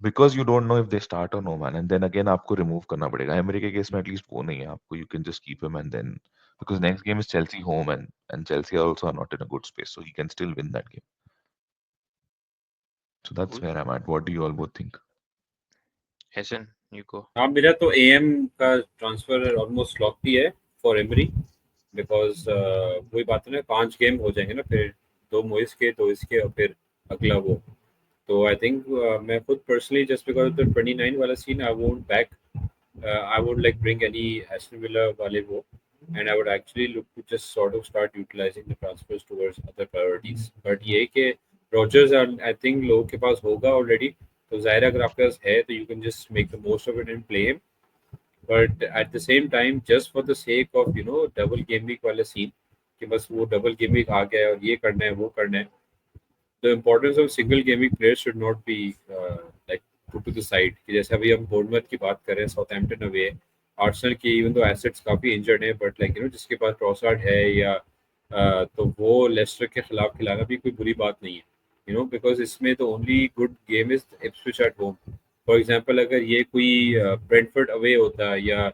Speaker 3: because you don't know if they start और no man, and then again आपको रिमूव करना पड़ेगा. एमरी के केस में एटलीस्ट वो नहीं है, आपको you can just keep him, and then because next game is Chelsea home, and Chelsea also are not in a good space, so he can still win that game. So that's
Speaker 1: Cool.
Speaker 3: Where I am at. What do you all both think?
Speaker 1: Hassan, you go.
Speaker 2: हाँ, मेरा तो am का transfer almost lock ही है for emery, because वही बात है ना, 5 game हो जाएंगे ना, फिर 2 मोइस के, 2 इसके, और फिर अगला वो. तो आई थिंक मैं खुद personally, just because of the 29 वाला scene, I won't back, I would like bring any Aston Villa wale wo, and I would actually look to just sort of start utilizing the transfers towards other priorities. But ये कि Rogers are, I think लोगों के पास होगा already, तो ज़ाहिर है अगर आपके पास है तो you can just make the most of it and play him. But at the same time, just for the sake of double game week वाला scene, कि बस वो double game week आ गया है और ये करना है वो करना है, the importance of single gaming players should not be like put to the side. कि जैसे अभी हम बोर्नमथ की बात करें, साउथहैम्पटन अवे, आर्सेनल की इवन दो एसेट्स काफी इंजर्ड है, बट लाइक जिसके पास ट्रॉसार्ड है या तो वो लेस्टर के खिलाफ खिलाना भी कोई बुरी बात नहीं है, बिकॉज इसमें तो only good game is Ipswich at home. For example अगर ये कोई ब्रेंटफोर्ड अवे होता या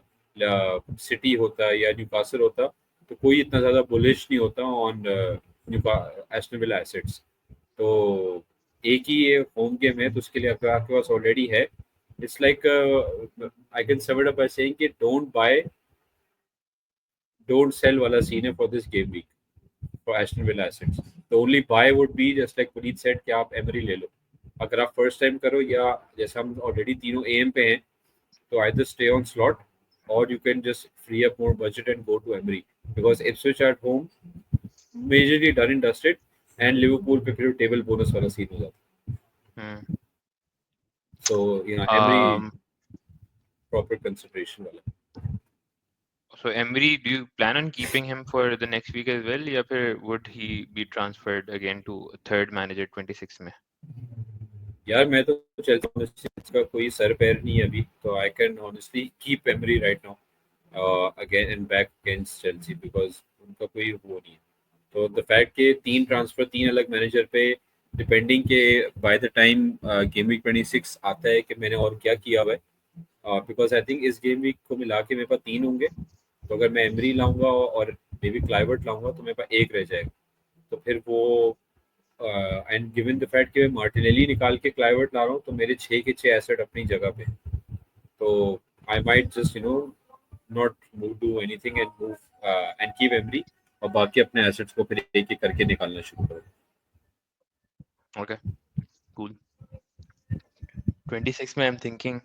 Speaker 2: सिटी होता या न्यूकासल होता, तो कोई इतना ज्यादा बुलिश नहीं होता ऑन एस्टन विला एसेट्स. तो एक ही ये होम गेम है, तो उसके लिए अगर आपके पास ऑलरेडी है, it's like I can sum it up by saying कि डोंट सेल वाला सीन है for this game week for Aston Villa assets. The only buy would be just like Puneet said कि आप एमरी ले लो. अगर आप फर्स्ट टाइम करो, या जैसे हम ऑलरेडी तीनों एम पे हैं, तो आइदर स्टे ऑन स्लॉट और you can just free up more budget and go to Emery, because Ipswich at home majorly done and dusted, and Liverpool पे फिर टेबल बोनस वाला सीन हो जाता है.
Speaker 1: Hmm.
Speaker 2: So, Emery
Speaker 1: Um,
Speaker 2: proper consideration wala.
Speaker 1: so Emery, do you plan on keeping him for the next week as well, या फिर would he be transferred again to third manager 26 में?
Speaker 2: यार मैं तो चेल्सी का कोई सर पैर नहीं है अभी, तो I can honestly keep emery right now again and back against Chelsea, because उनका कोई वो नहीं है. तो द फैक्ट के 3 ट्रांसफर 3 अलग मैनेजर पे, डिपेंडिंग के by the time game week 26 आता है कि मैंने और क्या किया हुआ है, बिकॉज आई थिंक इस गेम वीक को मिला के मेरे पास 3 होंगे. तो अगर मैं एमरी लाऊंगा और मे बी क्लाइवर्ट लाऊंगा, तो मेरे पास 1 रह जाएगा. तो फिर वो एंड गिवन द फैक्ट कि मैं मार्टिनेली निकाल के क्लाइवर्ट ला रहा हूँ, तो मेरे 6 के 6 एसेट अपनी जगह पे, तो I might just not move do anything and move and keep emery, और बाकी अपने एसेट्स को फिर एक एक करके निकालना शुरू करो.
Speaker 1: Okay, cool. 26 में I'm thinking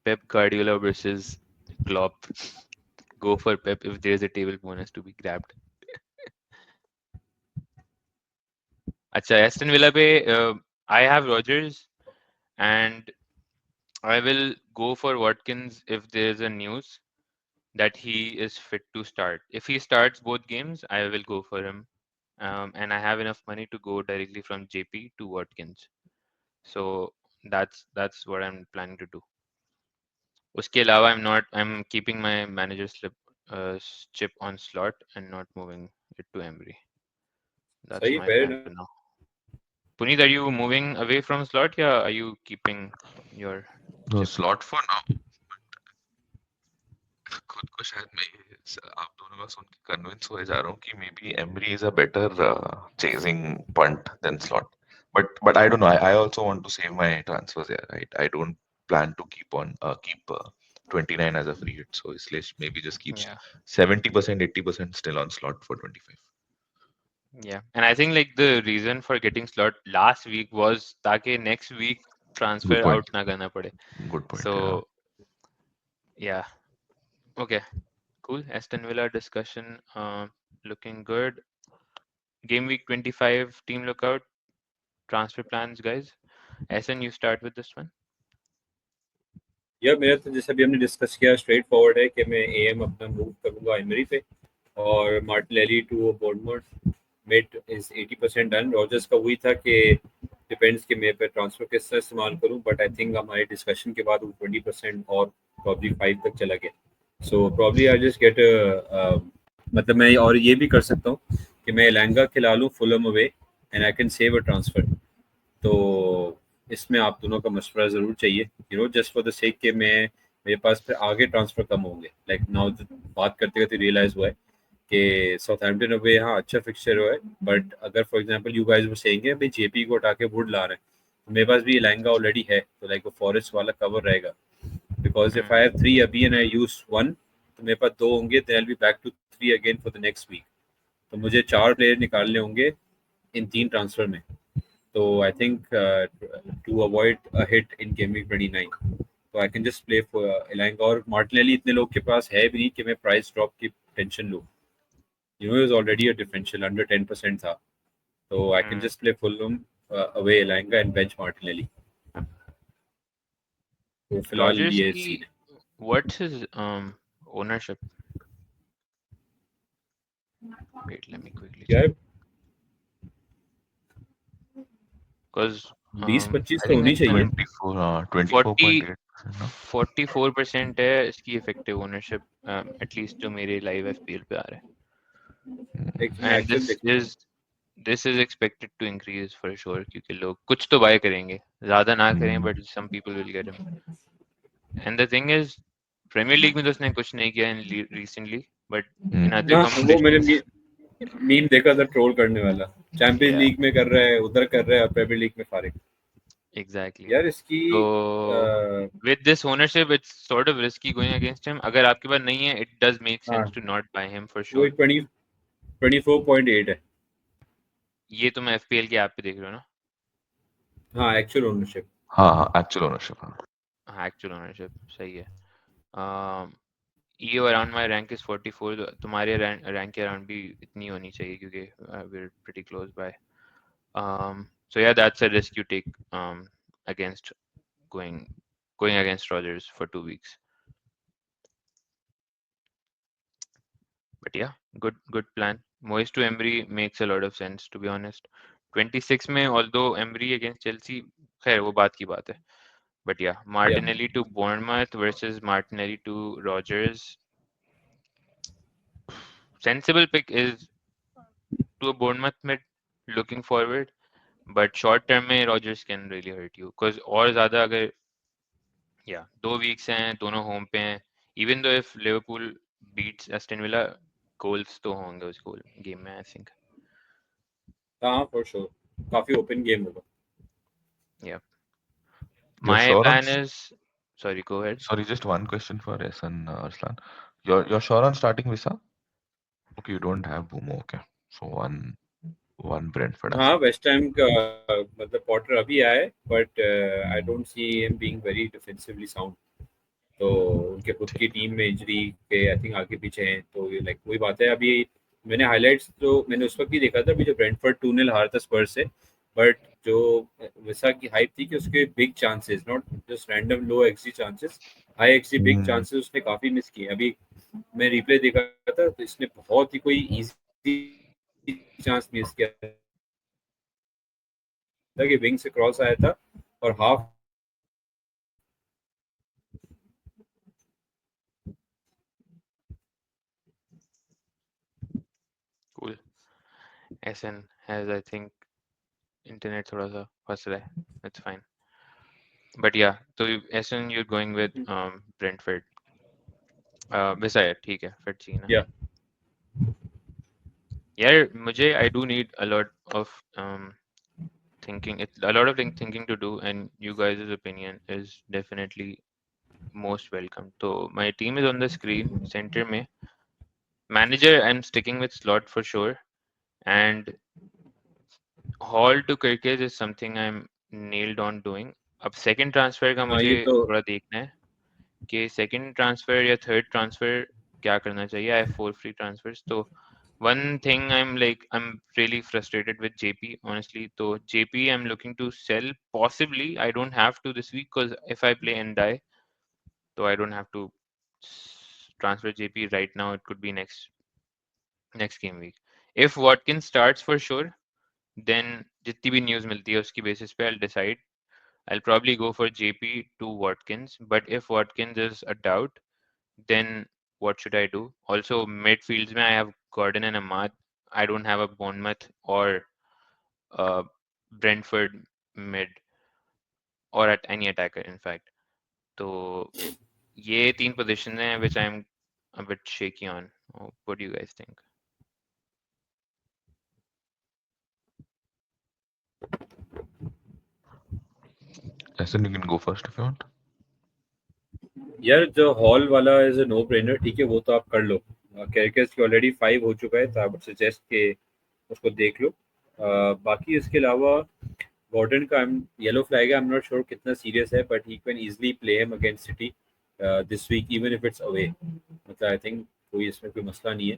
Speaker 1: Pep Guardiola versus Klopp. Go for Pep if there's a table bonus to be grabbed. अच्छा, Aston Villa पे I have Rodgers and I will go for Watkins if there's a news that he is fit to start. If he starts both games, I will go for him. And I have enough money to go directly from JP to Watkins. So that's what I'm planning to do. उसके अलावा I'm keeping my manager slip chip on Slot and not moving it to Emery. That's
Speaker 2: सही है,
Speaker 1: my
Speaker 2: fair
Speaker 1: plan
Speaker 2: enough.
Speaker 1: for now. Puneet, are you moving away from Slot, or are you keeping your
Speaker 3: No
Speaker 1: chip?
Speaker 3: slot for now. खुद को शायद मैं आप दोनों का सुन के कन्विंस हो जा रहा हूँ कि maybe Emery is a better chasing punt than Slot, but I don't know. I also want to save my transfers here, right? I don't plan to keep 29 as a free hit, so इसलिए maybe just keeps
Speaker 1: Yeah,
Speaker 3: 70% 80% still on slot for 25.
Speaker 1: yeah. And I think like the reason for getting Slot last week was ताकि next week transfer
Speaker 3: Good point.
Speaker 1: out ना करना पड़े.
Speaker 3: Good point. Yeah.
Speaker 1: So yeah, okay, cool. Aston Villa discussion looking good. Game week 25 team lookout transfer plans, guys. Ahsan, you start with this one.
Speaker 2: यार मेरा तो जैसे अभी हमने discuss किया, स्ट्रेट फॉरवर्ड है कि मैं एम अपना मूव करूंगा एमरी पे, और Martinelli to Bournemouth mid is 80% done. Rogers का वही था कि डिपेंड्स कि मैं पे ट्रांसफर किस तरह इस्तेमाल करूं, बट आई थिंक हमारे डिस्कशन के बाद वो 20% और प्रॉब्ली 5 तक चला गया. So probably I just get, मतलब मैं और ये भी कर सकता हूँ कि मैं लहंगा खिला लूँ Fulham away and I can save a transfer. तो इसमें आप दोनों का मशवरा ज़रूर चाहिए, जस्ट फॉर द सेक कि मेरे पास फिर आगे ट्रांसफर कम होंगे. लाइक नाउ बात करते करते रियलाइज हुआ है कि साउथहैम्पटन अवे हाँ अच्छा फिक्सचर हुआ है, बट अगर फॉर एग्जांपल यू गाइस वो सेइंगे भाई जेपी को हटा के वुड ला रहे हैं, तो मेरे पास भी लहंगा ऑलरेडी है, तो लाइक वो फॉरेस्ट वाला कवर रहेगा. बिकॉज इफ आई हैव 3 अभी एंड आई यूज 1, तो मेरे पास 2 होंगे, then I will be back to 3 again for the next week. तो मुझे 4 प्लेयर निकालने होंगे इन 3 ट्रांसफर में. So I think to avoid a hit in game week 29, so I can just play for Elanga. और Martinelli इतने लोग के पास है भी नहीं कि मैं प्राइस ड्रॉप की टेंशन लूँ. It was already a differential under 10% था, so I can just play Fulham away Elanga and bench Martinelli. तो फिलहाल
Speaker 1: Rogers
Speaker 2: ये
Speaker 1: की
Speaker 2: सीन है.
Speaker 1: what's his ownership? Wait, let me quickly check.
Speaker 2: यार
Speaker 1: Because
Speaker 2: 20-25
Speaker 1: I
Speaker 2: तो
Speaker 1: think
Speaker 2: होनी चाहिए.
Speaker 3: 24
Speaker 1: 40
Speaker 3: 24.8 ना.
Speaker 1: 44% है इसकी effective ownership, at least जो मेरे live FPL पे आ रहा है.
Speaker 2: एक मैं
Speaker 1: And
Speaker 2: एक्चुअल देखता हूँ.
Speaker 1: this is expected to increase for sure क्योंकि लोग कुछ तो buy करेंगे, ज़्यादा ना करें, but some people will get him. And the thing is, Premier League में तो उसने कुछ नहीं किया recently, but in other
Speaker 2: ना वो मैंने
Speaker 1: competitions,
Speaker 2: मीम देखा था ट्रोल करने वाला. चैंपियंस
Speaker 1: yeah,
Speaker 2: लीग में कर रहा है, उधर कर रहा है, प्रीमियर लीग में फारिग.
Speaker 1: exactly.
Speaker 2: यार इसकी
Speaker 1: So with this ownership, it's sort of risky going against him. अगर आपके पास नहीं है, it does make
Speaker 2: हाँ
Speaker 1: sense to not buy him for
Speaker 2: वो
Speaker 1: sure.
Speaker 2: 24.8 है.
Speaker 1: ये तो मैं FPL की ऐप पे देख रहा हूँ ना.
Speaker 2: हाँ एक्चुअल ओनरशिप.
Speaker 3: हाँ हाँ एक्चुअल ओनरशिप.
Speaker 1: हाँ, actual ownership सही है. EU around my rank is 44. तो तुम्हारे rank के around भी इतनी होनी चाहिए क्योंकि we're pretty close by. So yeah, that's a risk you take against going against Rodgers for 2 weeks. But yeah, good plan. Moyes to Emery makes a lot of sense, to be honest. 26 में although Emery against Chelsea, खैर वो बात की बात है. But yeah, Martinelli to Bournemouth versus Martinelli to Rodgers. Sensible pick is to a Bournemouth mid looking forward, but short term में Rodgers can really hurt you because और ज़्यादा अगर yeah 2 weeks हैं, दोनों home पे हैं, even though if Liverpool beats Aston Villa, goals तो होंगे उस game में I think.
Speaker 2: हाँ फॉर श्योर. काफी ओपन गेम होगा.
Speaker 1: Yeah.
Speaker 3: You're
Speaker 1: My
Speaker 3: sure on?
Speaker 1: plan is, sorry, go ahead.
Speaker 3: Sorry, just one question for Ehsan, Arslan. You're sure on starting Visa? Okay, you don't have Boomo. Okay, so one Brentford
Speaker 2: हाँ,
Speaker 3: asset.
Speaker 2: West Ham का मतलब Potter अभी आया है, but I don't see him being very defensively sound. तो उनके खुद की
Speaker 3: ठीक.
Speaker 2: टीम में इंजरी के आई थिंक आगे पीछे हैं, तो ये लाइक वही बात है. अभी मैंने हाइलाइट्स तो मैंने उस वक्त ही देखा था, अभी जो ब्रेंटफोर्ड 2-0 हारा था स्पर्स से, बट जो विसा की हाइप थी कि उसके big chances, not just random low XD chances, high XD big
Speaker 3: Hmm.
Speaker 2: Chances उसने काफी मिस किए. अभी मैं रिप्ले देखा था तो इसने बहुत ही कोई इजी चांस मिस किया था कि विंग से क्रॉस आया था और half.
Speaker 1: Cool. SN has, I think, internet थोड़ा सा फंस रहा है. That's fine. But yeah, so SN you're going with Brentford. वैसा है, ठीक है, फिर चाहिए ना.
Speaker 2: या
Speaker 1: यार मुझे I do need a lot of thinking. It's a lot of thinking to do, and you guys' opinion is definitely most welcome. So my team is on the screen. Center में manager, I'm sticking with Slot for sure, and Hall to Kirkes is something I'm nailed on doing. अब second transfer का
Speaker 2: हाँ,
Speaker 1: मुझे
Speaker 2: ये तो
Speaker 1: थोड़ा देखना है कि second transfer या third transfer क्या करना चाहिए. I have 4 free transfers. So one thing I'm really frustrated with JP honestly. So JP I'm looking to sell possibly. I don't have to this week because if I play and die, so I don't have to transfer JP right now. It could be next game week. If Watkins starts for sure, then जितनी भी news मिलती है उसकी basis पे I'll decide. I'll probably go for JP to Watkins, but if Watkins is a doubt, then what should I do? Also, midfields में I have Gordon and Ahmad. I don't have a Bournemouth or uh, Brentford mid or at any attacker in fact. तो ये तीन positions हैं which I'm a bit shaky on. What do you guys think?
Speaker 3: Ehsan, you can go first if you want.
Speaker 2: यार जो hall वाला is a no brainer, ठीक है, वो तो आप कर लो. कैरेक्टर्स की ऑलरेडी 5 हो चुका है, तो आई वुड सजेस्ट के उसको देख लो. बाकी इसके अलावा गॉर्डन का येलो फ्लैग है, आई एम नॉट श्योर कितना सीरियस है, but he can easily play him against City this week even if it's away. मतलब आई थिंक कोई इसमें कोई मसला नहीं है.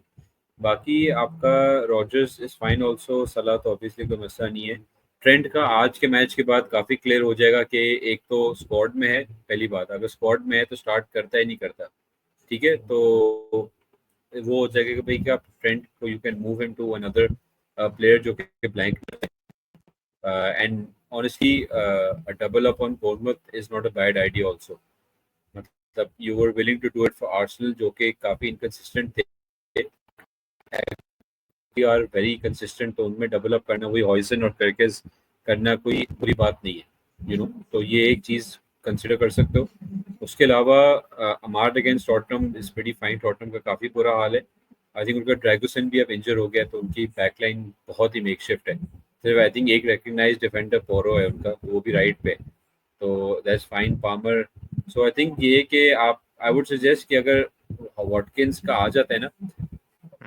Speaker 2: बाकी आपका रॉजर्स इज फाइन ऑल्सो, सलाह तो ऑब्वियसली कोई मसला नहीं है. ट्रेंड का आज के मैच के बाद काफी क्लियर हो जाएगा कि एक तो स्क्वाड में है, पहली बात, अगर स्क्वाड में है तो स्टार्ट करता ही नहीं करता. ठीक है, तो वो हो जाएगा कि भाई क्या ट्रेंड को you can move him to another player जो कि blank. And honestly a double up on Bournemouth is not a bad idea also. मतलब you were willing to do it for Arsenal जो कि काफी इनकंसिस्टेंट थे, are very consistent, तो उनमें double up करना, वही हॉइसन और करकेस करना कोई बुरी बात नहीं है, यू नो. तो ये एक चीज कंसिडर कर सकते हो. उसके अलावा Amad against Tottenham is pretty fine. Tottenham का काफी बुरा हाल है. आई थिंक उनका ड्रैगुसन भी अब इंजर हो गया, तो उनकी बैकलाइन बहुत ही मेकशिफ्ट है. सिर्फ आई थिंक एक रिकग्नाइज डिफेंडर पोरो है उनका, वो भी राइट पे, तो that's fine. Palmer. So I think ये कि आप, आई वुड सजेस्ट कि अगर वॉटकिंस का आ जाता है ना,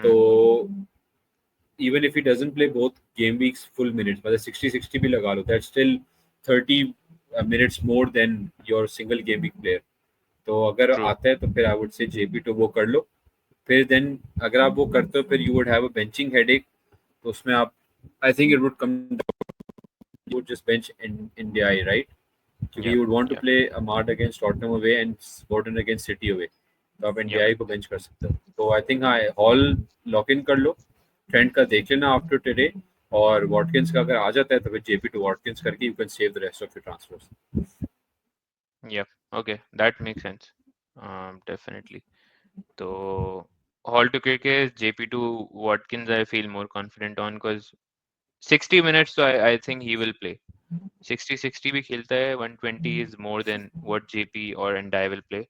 Speaker 2: तो even if he doesn't play both game weeks full minutes, मतलब 60-60 भी लगा लो, that's still 30 minutes more than your single game week player. तो अगर
Speaker 1: True.
Speaker 2: आता है तो फिर आई वुड से जेपी तो वो कर लो. फिर देन अगर आप वो करते हो, फिर you would have a benching headache. तो उसमें आप, I think it would come, you would just bench in the eye, right, क्योंकि
Speaker 1: Yeah.
Speaker 2: You would want to
Speaker 1: Yeah.
Speaker 2: Play Amad against Tottenham away and Gordon against City away, तो आप
Speaker 1: Yep.
Speaker 2: NDI को bench कर सकते हो. तो I think हाँ, hall lock in कर लो. ट्रेंड का देख लेना आफ्टर टुडे, और वॉटकिंस का अगर आ जाता है तो फिर जेपी टू वॉटकिंस करके you can save the rest of your transfers.
Speaker 1: Yep. Okay. That makes sense. Definitely. So Hall to Kirk JP to Watkins, I feel more confident on because 60 minutes, so I think he will play. 60-60 भी खेलता है, 120 is more than what JP or Ndai will play.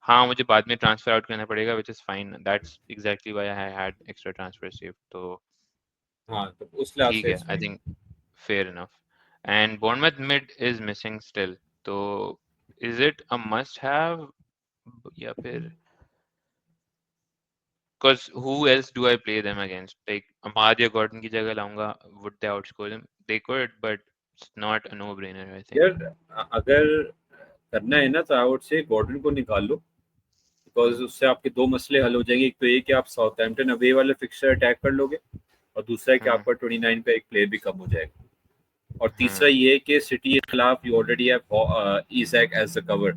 Speaker 1: हाँ मुझे बाद में transfer out करना पड़ेगा, which is fine. That's exactly why I had extra transfer saved. तो
Speaker 2: हाँ, तो उस लिहाज
Speaker 1: ठीक
Speaker 2: से
Speaker 1: है,
Speaker 2: it's
Speaker 1: I
Speaker 2: fine.
Speaker 1: think fair enough. And Bournemouth mid is missing still. So is it a must have? Yeah, because who else do I play them against? Like Ahmad या Gordon की जगह लाऊंगा. Would they outscore them? They could, but it's not a no-brainer, I think.
Speaker 2: यार अगर करना है ना तो आई वुड से गॉर्डन को निकाल लो, बिकॉज उससे आपके दो मसले हल हो जाएंगे। एक तो ये कि आप साउथहैम्पटन अवे वाले फिक्सचर अटैक कर लोगे, और दूसरा है कि
Speaker 1: Hmm.
Speaker 2: आपका 29 पे एक प्लेयर भी कम हो जाएगा, और तीसरा
Speaker 1: Hmm.
Speaker 2: ये है कि सिटी के खिलाफ you already have Isak as the cover.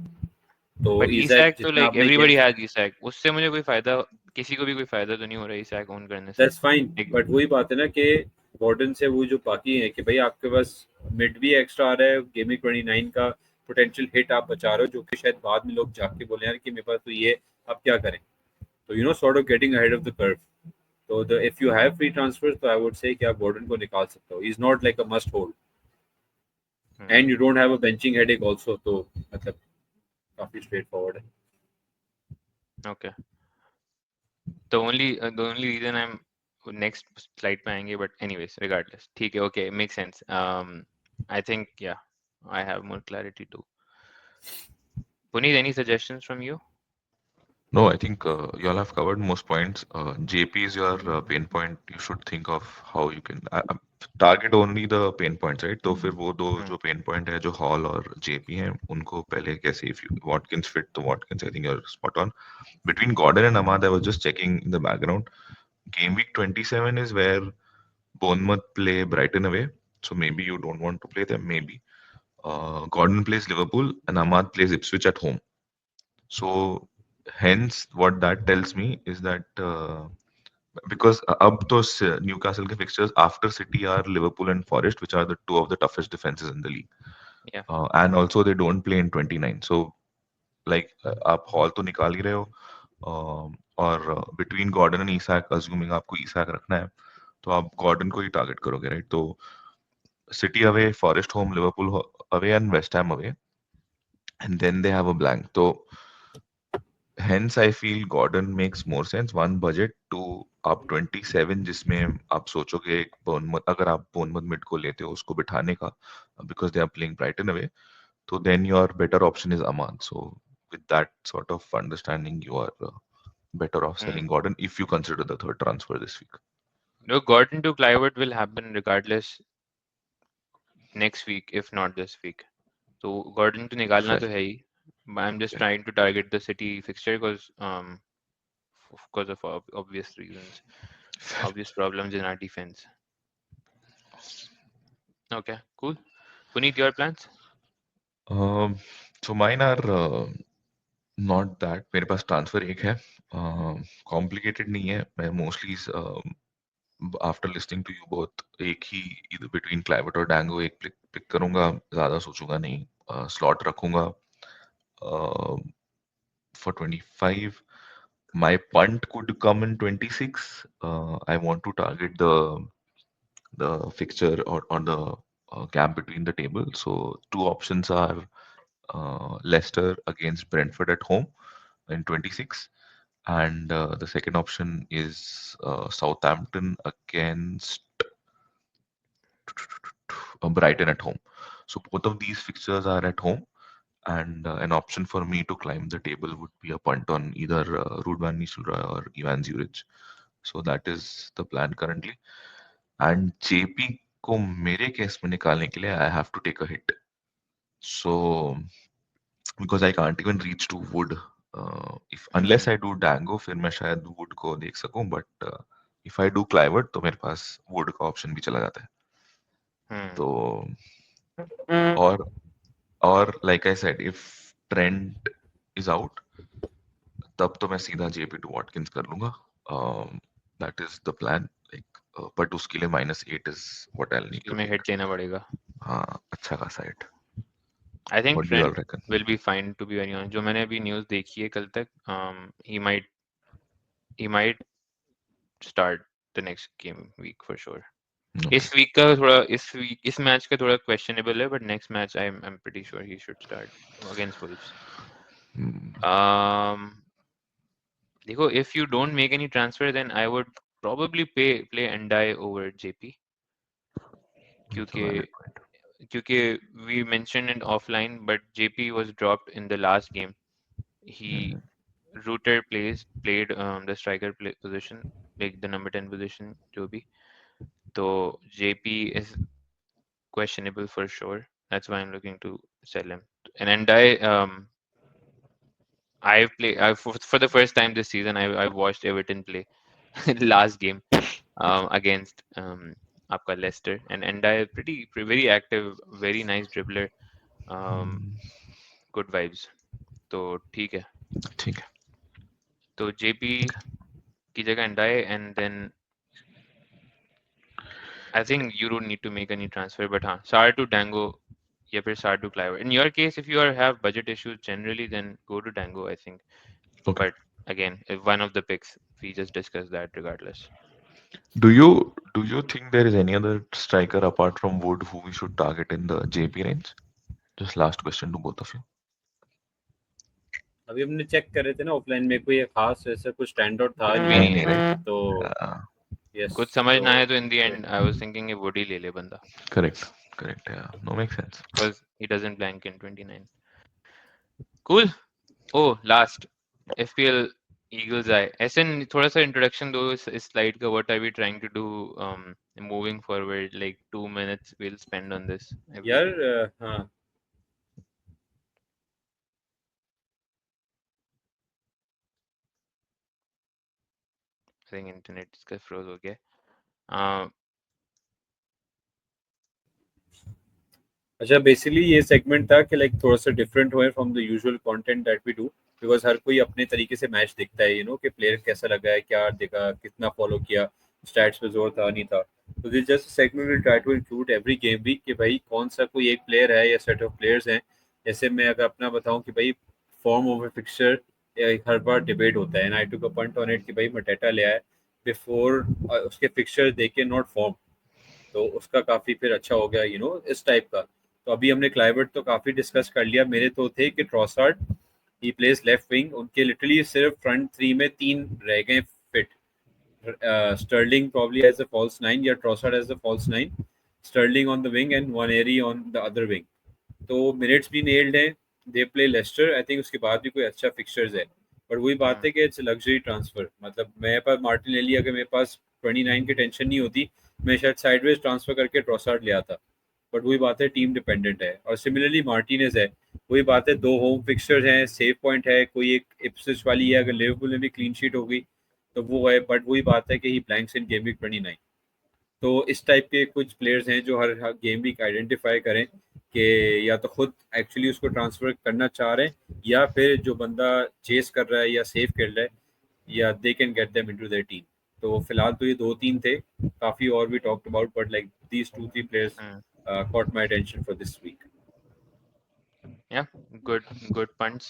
Speaker 2: तो
Speaker 1: But
Speaker 2: इजैक
Speaker 1: Isak तो
Speaker 2: जितना
Speaker 1: like
Speaker 2: आपने
Speaker 1: everybody
Speaker 2: गेम,
Speaker 1: has Isak. उससे मुझे कोई फायदा, किसी को भी कोई फायदा तो नहीं हो रहा Isak own करने से.
Speaker 2: दैट्स फाइन,
Speaker 1: Like,
Speaker 2: बट वही बात है ना कि गॉर्डन से वो जो बाकी है कि भाई आपके पास मिड भी एक्स्ट्रा आ रहा है, गेमिंग 29 का पोटेंशियल हिट आप बचा रहे हो, जो कि शायद बाद में लोग जाके बोले यार कि मेरे पास तो ये, आप क्या करें। तो you know sort of getting ahead of the curve. तो the if you have free transfer तो आई वुड से कि आप गॉर्डन को निकाल सकते हो, is not like a must hold,
Speaker 1: hmm.
Speaker 2: And you don't have a benching headache also, तो मतलब काफी स्ट्रेट फॉरवर्ड है।
Speaker 1: Okay. The only reason I'm next slide पे आएंगे, but anyways, regardless, ठीक है, okay, makes sense. I think yeah, I have more clarity too. Puneet, any suggestions from you?
Speaker 3: No, I think you all have covered most points. JP is your pain point. You should think of how you can target only the pain points, right? तो फिर वो दो
Speaker 1: Hmm.
Speaker 3: जो pain point है, जो Hall और JP हैं, उनको पहले कैसे, if you Watkins fit तो Watkins, I think you're spot on. Between Gordon and Ahmad, I was just checking in the background. Game week 27 is where Bournemouth play Brighton away, so maybe you don't want to play them. Maybe Gordon plays Liverpool and Ahmad plays Ipswich at home. So hence what that tells me is that because अब तो Newcastle के fixtures after City are Liverpool and Forest, which are the two of the toughest defenses in the league,
Speaker 1: Yeah.
Speaker 3: and also they don't play in 29. So like आप Hall तो निकाल ही रहे हो, और between Gordon and Isak, assuming आपको Isak रखना है, तो आप Gordon को ही target करोगे, right? तो City away, Forest home, Liverpool away, and West Ham away, and then they have a blank. So hence I feel Gordon makes more sense. One budget to आप 27 जिसमें आप सोचोगे एक Bournemouth, अगर आप Bournemouth mid को लेते हो उसको बिठाने का, because they are playing Brighton away, so then your better option is Ahmad. So with that sort of understanding, you are better off
Speaker 1: Hmm.
Speaker 3: selling Gordon if you consider the third transfer this week.
Speaker 1: No, Gordon to Clivert will happen regardless next week, if not this week. So Gordon to निकालना
Speaker 3: Fair.
Speaker 1: तो है ही. I'm just
Speaker 3: Yeah.
Speaker 1: trying to target the City fixture because of obvious reasons,
Speaker 3: Fair.
Speaker 1: obvious problems in our defense. Okay, cool. Puneet, your plans?
Speaker 3: So mine are not that. मेरे पास transfer एक है, complicated नहीं है. मैं mostly after listening to you both एक ही इधर between क्लाइवर्ट और डैंगो एक पिक करूंगा, ज्यादा सोचूंगा नहीं. स्लॉट रखूंगा for 25. My punt could come in 26. I want to target the fixture or the gap between the table. So two options are Leicester against Brentford at home in 26, and the second option is Southampton against Brighton at home. So both of these fixtures are at home, and an option for me to climb the table would be a punt on either Ruud van Nistelrooy or Ivan Zurich. So that is the plan currently. And JP को मेरे case में निकालने के लिए I have to take a hit. So because I can't even reach to Wood, if unless I do Dango, फिर मैं शायद Wood को देख सकूं. But if I do Clivert, तो मेरे पास Wood का option भी चला जाता है.
Speaker 1: Hmm.
Speaker 3: तो और like I said, if Trent is out, तब तो मैं सीधा JP to Watkins कर लूंगा. That is the plan. Like, but उसके लिए -8 is what I'll need
Speaker 1: उसके
Speaker 3: to
Speaker 1: में
Speaker 3: take.
Speaker 1: हिट लेना पड़ेगा.
Speaker 3: हाँ, अच्छा खासा hit.
Speaker 1: I think
Speaker 3: What do you all
Speaker 1: Trent
Speaker 3: reckon?
Speaker 1: will be fine, to be very honest. जो मैंने अभी न्यूज़ देखी है कल तक, he might start the next game week for sure.
Speaker 3: Okay.
Speaker 1: इस वीक का थोड़ा इस मैच का थोड़ा questionable है, but next match I'm pretty sure he should start against Wolves.
Speaker 3: Hmm.
Speaker 1: देखो, if you don't make any transfer, then I would probably play Ndai over JP.
Speaker 3: That's a
Speaker 1: क्योंकि
Speaker 3: valid point.
Speaker 1: क्योंकि we mentioned it offline, but JP was dropped in the last game. He
Speaker 3: Mhm.
Speaker 1: Rooter played the position, like the number 10 position, जो भी. So JP is questionable for sure. That's why I'm looking to sell him. And for the first time this season, I've watched Everton play last game against आपका Leicester, and I very active, very nice dribbler, um,
Speaker 3: Hmm.
Speaker 1: good vibes. तो ठीक है.
Speaker 3: ठीक है.
Speaker 1: तो JP की जगह Ndai, and then I think you don't need to make any transfer, but हाँ, Sar to Dango या फिर Sar to Cliver. In your case, if you have budget issues generally, then go to Dango, I think.
Speaker 3: Okay.
Speaker 1: But again, if one of the picks, we just discussed that regardless.
Speaker 3: Do you think there is any other striker apart from Wood who we should target in the JP range? Just last question to both of you.
Speaker 2: अभी हमने check कर रहे थे ना offline में, कोई खास ऐसा कुछ स्टैंड आउट था
Speaker 1: कुछ भी
Speaker 2: नहीं,
Speaker 3: नहीं, right?
Speaker 2: तो
Speaker 3: Uh,
Speaker 2: यस,
Speaker 1: कुछ समझ
Speaker 2: तो
Speaker 1: ना आए तो in the end, I was thinking ये Woody ले ले बंदा,
Speaker 3: correct. Correct. Yeah. No, makes sense.
Speaker 1: because he doesn't blank in 29. Cool. Oh, last FPL Eagles Eye. ऐसे थोड़ा सा introduction दो इस slide का. What are we trying to do moving forward? Like 2 minutes we'll spend on this every
Speaker 2: यार
Speaker 1: week.
Speaker 2: हाँ,
Speaker 1: I think internet इसका froze हो गया. Uh,
Speaker 2: अच्छा, बेसिकली ये सेगमेंट था कि लाइक थोड़ा सा डिफरेंट हुए from the usual content that we do, because हर कोई अपने तरीके से मैच देखता है, कि प्लेयर कैसा लगा है, क्या देखा, कितना फॉलो किया, स्टैट्स पे जोर था नहीं था. तो this just segment will try to include every game week कि भाई कौन सा कोई एक प्लेयर है या सेट ऑफ प्लेयर्स हैं. जैसे मैं अगर अपना बताऊं कि भाई फॉर्म ओवर फिक्सचर हर बार डिबेट होता है, and I took a point on it कि भाई मटेटा ले आए बिफोर उसके फिक्सचर देखे, नॉट फॉर्म. तो उसका काफी फिर अच्छा हो गया, इस टाइप का. तो अभी हमने क्लाइवर्ट तो काफी डिस्कस कर लिया. मेरे तो थे कि Trossard, he plays left wing, उनके लिटरली सिर्फ फ्रंट थ्री में तीन रह गए fit. Sterling probably as a false nine या Trossard as a false nine, Sterling on the wing and Nwaneri on the other wing. तो मिनट्स भी nailed हैं. They play Leicester, I think उसके बाद भी कोई अच्छा फिक्सचर्स है. बट वही बात है कि इट्स लग्जरी ट्रांसफर. मतलब मेरे पास मार्टिनेली, अगर मेरे पास 29 की टेंशन नहीं होती, मैं शायद साइडवेज ट्रांसफर करके ट्रॉसार्ड ले आता. बट वही बात है, टीम डिपेंडेंट है. और सिमिलरली मार्टिनेज है, वही बात है, दो होम फिक्सचर्स हैं, सेव पॉइंट है, कोई एक इप्सविच वाली है, अगर लिवरपूल में भी क्लीन शीट हो गई तो वो है. बट वही बात है कि ही ब्लैंक्स इन गेम वीक 29. तो इस टाइप के कुछ प्लेयर्स हैं जो हर गेम वीक आइडेंटिफाई करें कि या तो खुद एक्चुअली उसको ट्रांसफर करना चाह रहे हैं, या फिर जो बंदा चेस कर रहा है या सेव कर रहा है, या they can get them into their team. तो फिलहाल तो ये दो तीन थे. काफी और भी talked about, but like these two three players caught my attention for this week.
Speaker 1: Yeah, good punts.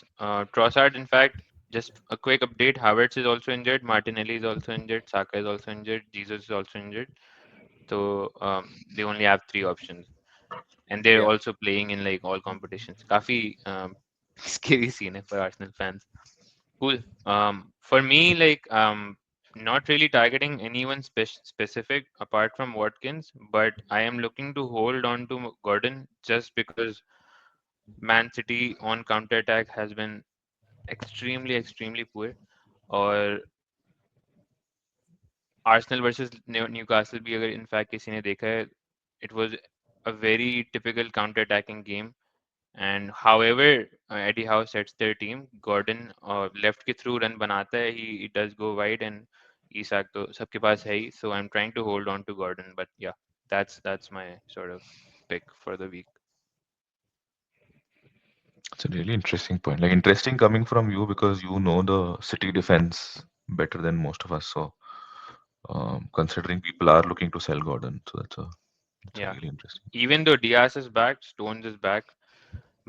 Speaker 1: Trossard, in fact, just a quick update. Havertz is also injured. Martinelli is also injured. Saka is also injured. Jesus is also injured. So they only have three options, and they're
Speaker 2: Yeah.
Speaker 1: also playing in like all competitions. काफी scary scene है for Arsenal fans. Cool. For me, like not really targeting anyone specific apart from Watkins, but I am looking to hold on to Gordon just because Man City on counter attack has been extremely poor. और Arsenal versus Newcastle भी अगर in fact किसी ने देखा है, it was a very typical counter attacking game. And however Eddie Howe sets their team, Gordon left के through run बनाता है, he does go wide, and Isak तो सबके पास है ही, so I'm trying to hold on to Gordon. But yeah, that's my sort of pick for the week.
Speaker 3: It's a really interesting point. Like interesting coming from you because you know the city defense better than most of us. So considering people are looking to sell Gordon, so that's a
Speaker 1: Yeah,
Speaker 3: really interesting.
Speaker 1: even though Diaz is back, Stones is back,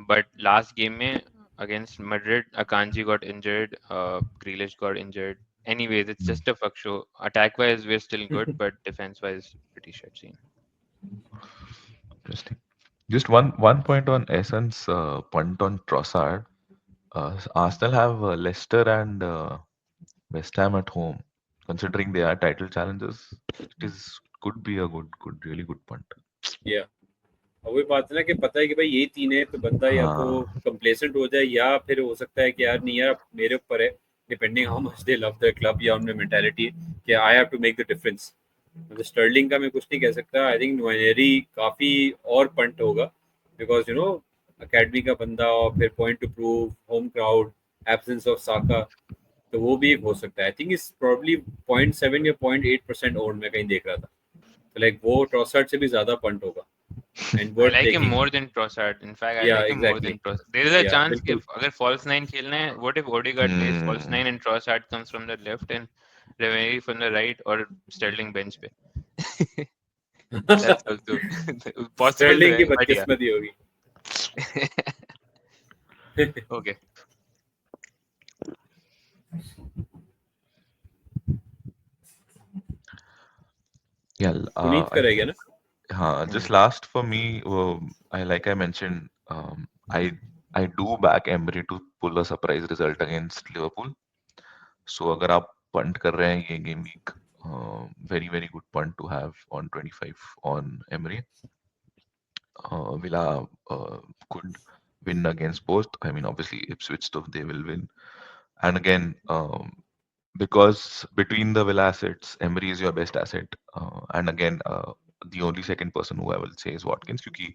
Speaker 1: but last game में against Madrid, Akanji got injured, Grealish got injured. Anyways, it's
Speaker 3: Hmm.
Speaker 1: just a fuck show. Attack wise, we're still good, but defense wise, pretty shit scene.
Speaker 3: Interesting. Just one point on Essence punt on Trossard. Arsenal have Leicester and West Ham at home. Considering they are title challengers, it is could be a really good punt.
Speaker 2: या वही बात है ना कि पता है कि भाई ये 3 है, तो बंदा या तो
Speaker 3: हाँ
Speaker 2: कंप्लेसेंट हो जाए, या फिर हो सकता है कि यार नहीं यार मेरे ऊपर है, depending how much they love the club या उनमें मेंटालिटी है कि I have to make the difference. मतलब स्टर्लिंग का मैं कुछ नहीं कह सकता। आई थिंक नोएरी काफी और पंट होगा, बिकॉज अकेडमी का बंदा, और फिर point to prove, home crowd, absence of Saka, तो वो भी एक हो सकता है। आई थिंक इस प्रॉब्ली 0.7 या 0.8% ओन में कहीं देख रहा था, तो लाइक वो ट्रॉसर्ड से भी ज्यादा पंट होगा and
Speaker 1: I
Speaker 2: worth
Speaker 1: like him
Speaker 2: taking.
Speaker 1: more than Trossard. In fact, I
Speaker 2: या
Speaker 1: like him more
Speaker 2: exactly,
Speaker 1: than Trossard. There is a
Speaker 2: या
Speaker 1: chance कि
Speaker 2: बिल्कुल।
Speaker 1: अगर false nine खेलना है, what if Odegaard plays false
Speaker 3: hmm
Speaker 1: nine and Trossard comes from the left and Ranieri from the right, or Sterling bench पे? That's also possible तो
Speaker 2: Stirling
Speaker 1: है,
Speaker 2: की
Speaker 1: but yeah.
Speaker 2: बदकिस्मती होगी।
Speaker 1: Okay.
Speaker 3: yeah
Speaker 2: पुनीत
Speaker 3: I
Speaker 2: करेगा
Speaker 3: think
Speaker 2: ना?
Speaker 3: just last for me, I like I mentioned, I I do back Emery to pull a surprise result against Liverpool. So अगर आप punt कर रहे हैं ये game week, very good punt to have on 25 on Emery. Villa could win against both. I mean, obviously Ipswich stuff they will win. And again, because between the Villa assets, Emery is your best asset. And again, the only second person who I will say is Watkins, क्योंकि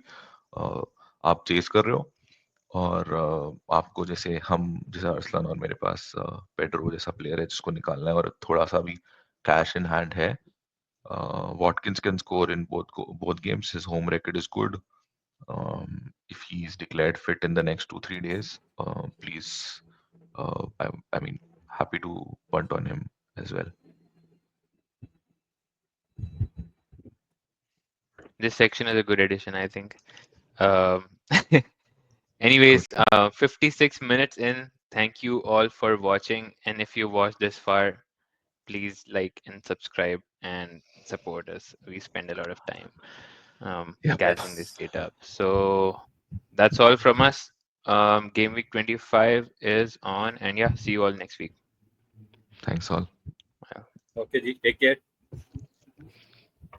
Speaker 3: आप chess कर रहे हो, और आपको जैसे अरसलान और मेरे पास पेड्रो जैसा प्लेयर है जिसको निकालना है, और थोड़ा सा भी कैश इन हैंड है. Watkins can score in both games. His home record is good. If he's declared fit in the next 2-3 days, please, I mean, happy to punt on him as well.
Speaker 1: This section is a good addition, I think. Um,
Speaker 3: Good.
Speaker 1: anyways, 56 minutes in. Thank you all for watching, and if you watched this far, please like and subscribe and support us. We spend a lot of time
Speaker 3: Yep.
Speaker 1: gathering this data. So that's all from us. Game week 25 is on, and yeah, see you all next week.
Speaker 3: Thanks all.
Speaker 2: Okay जी, take care.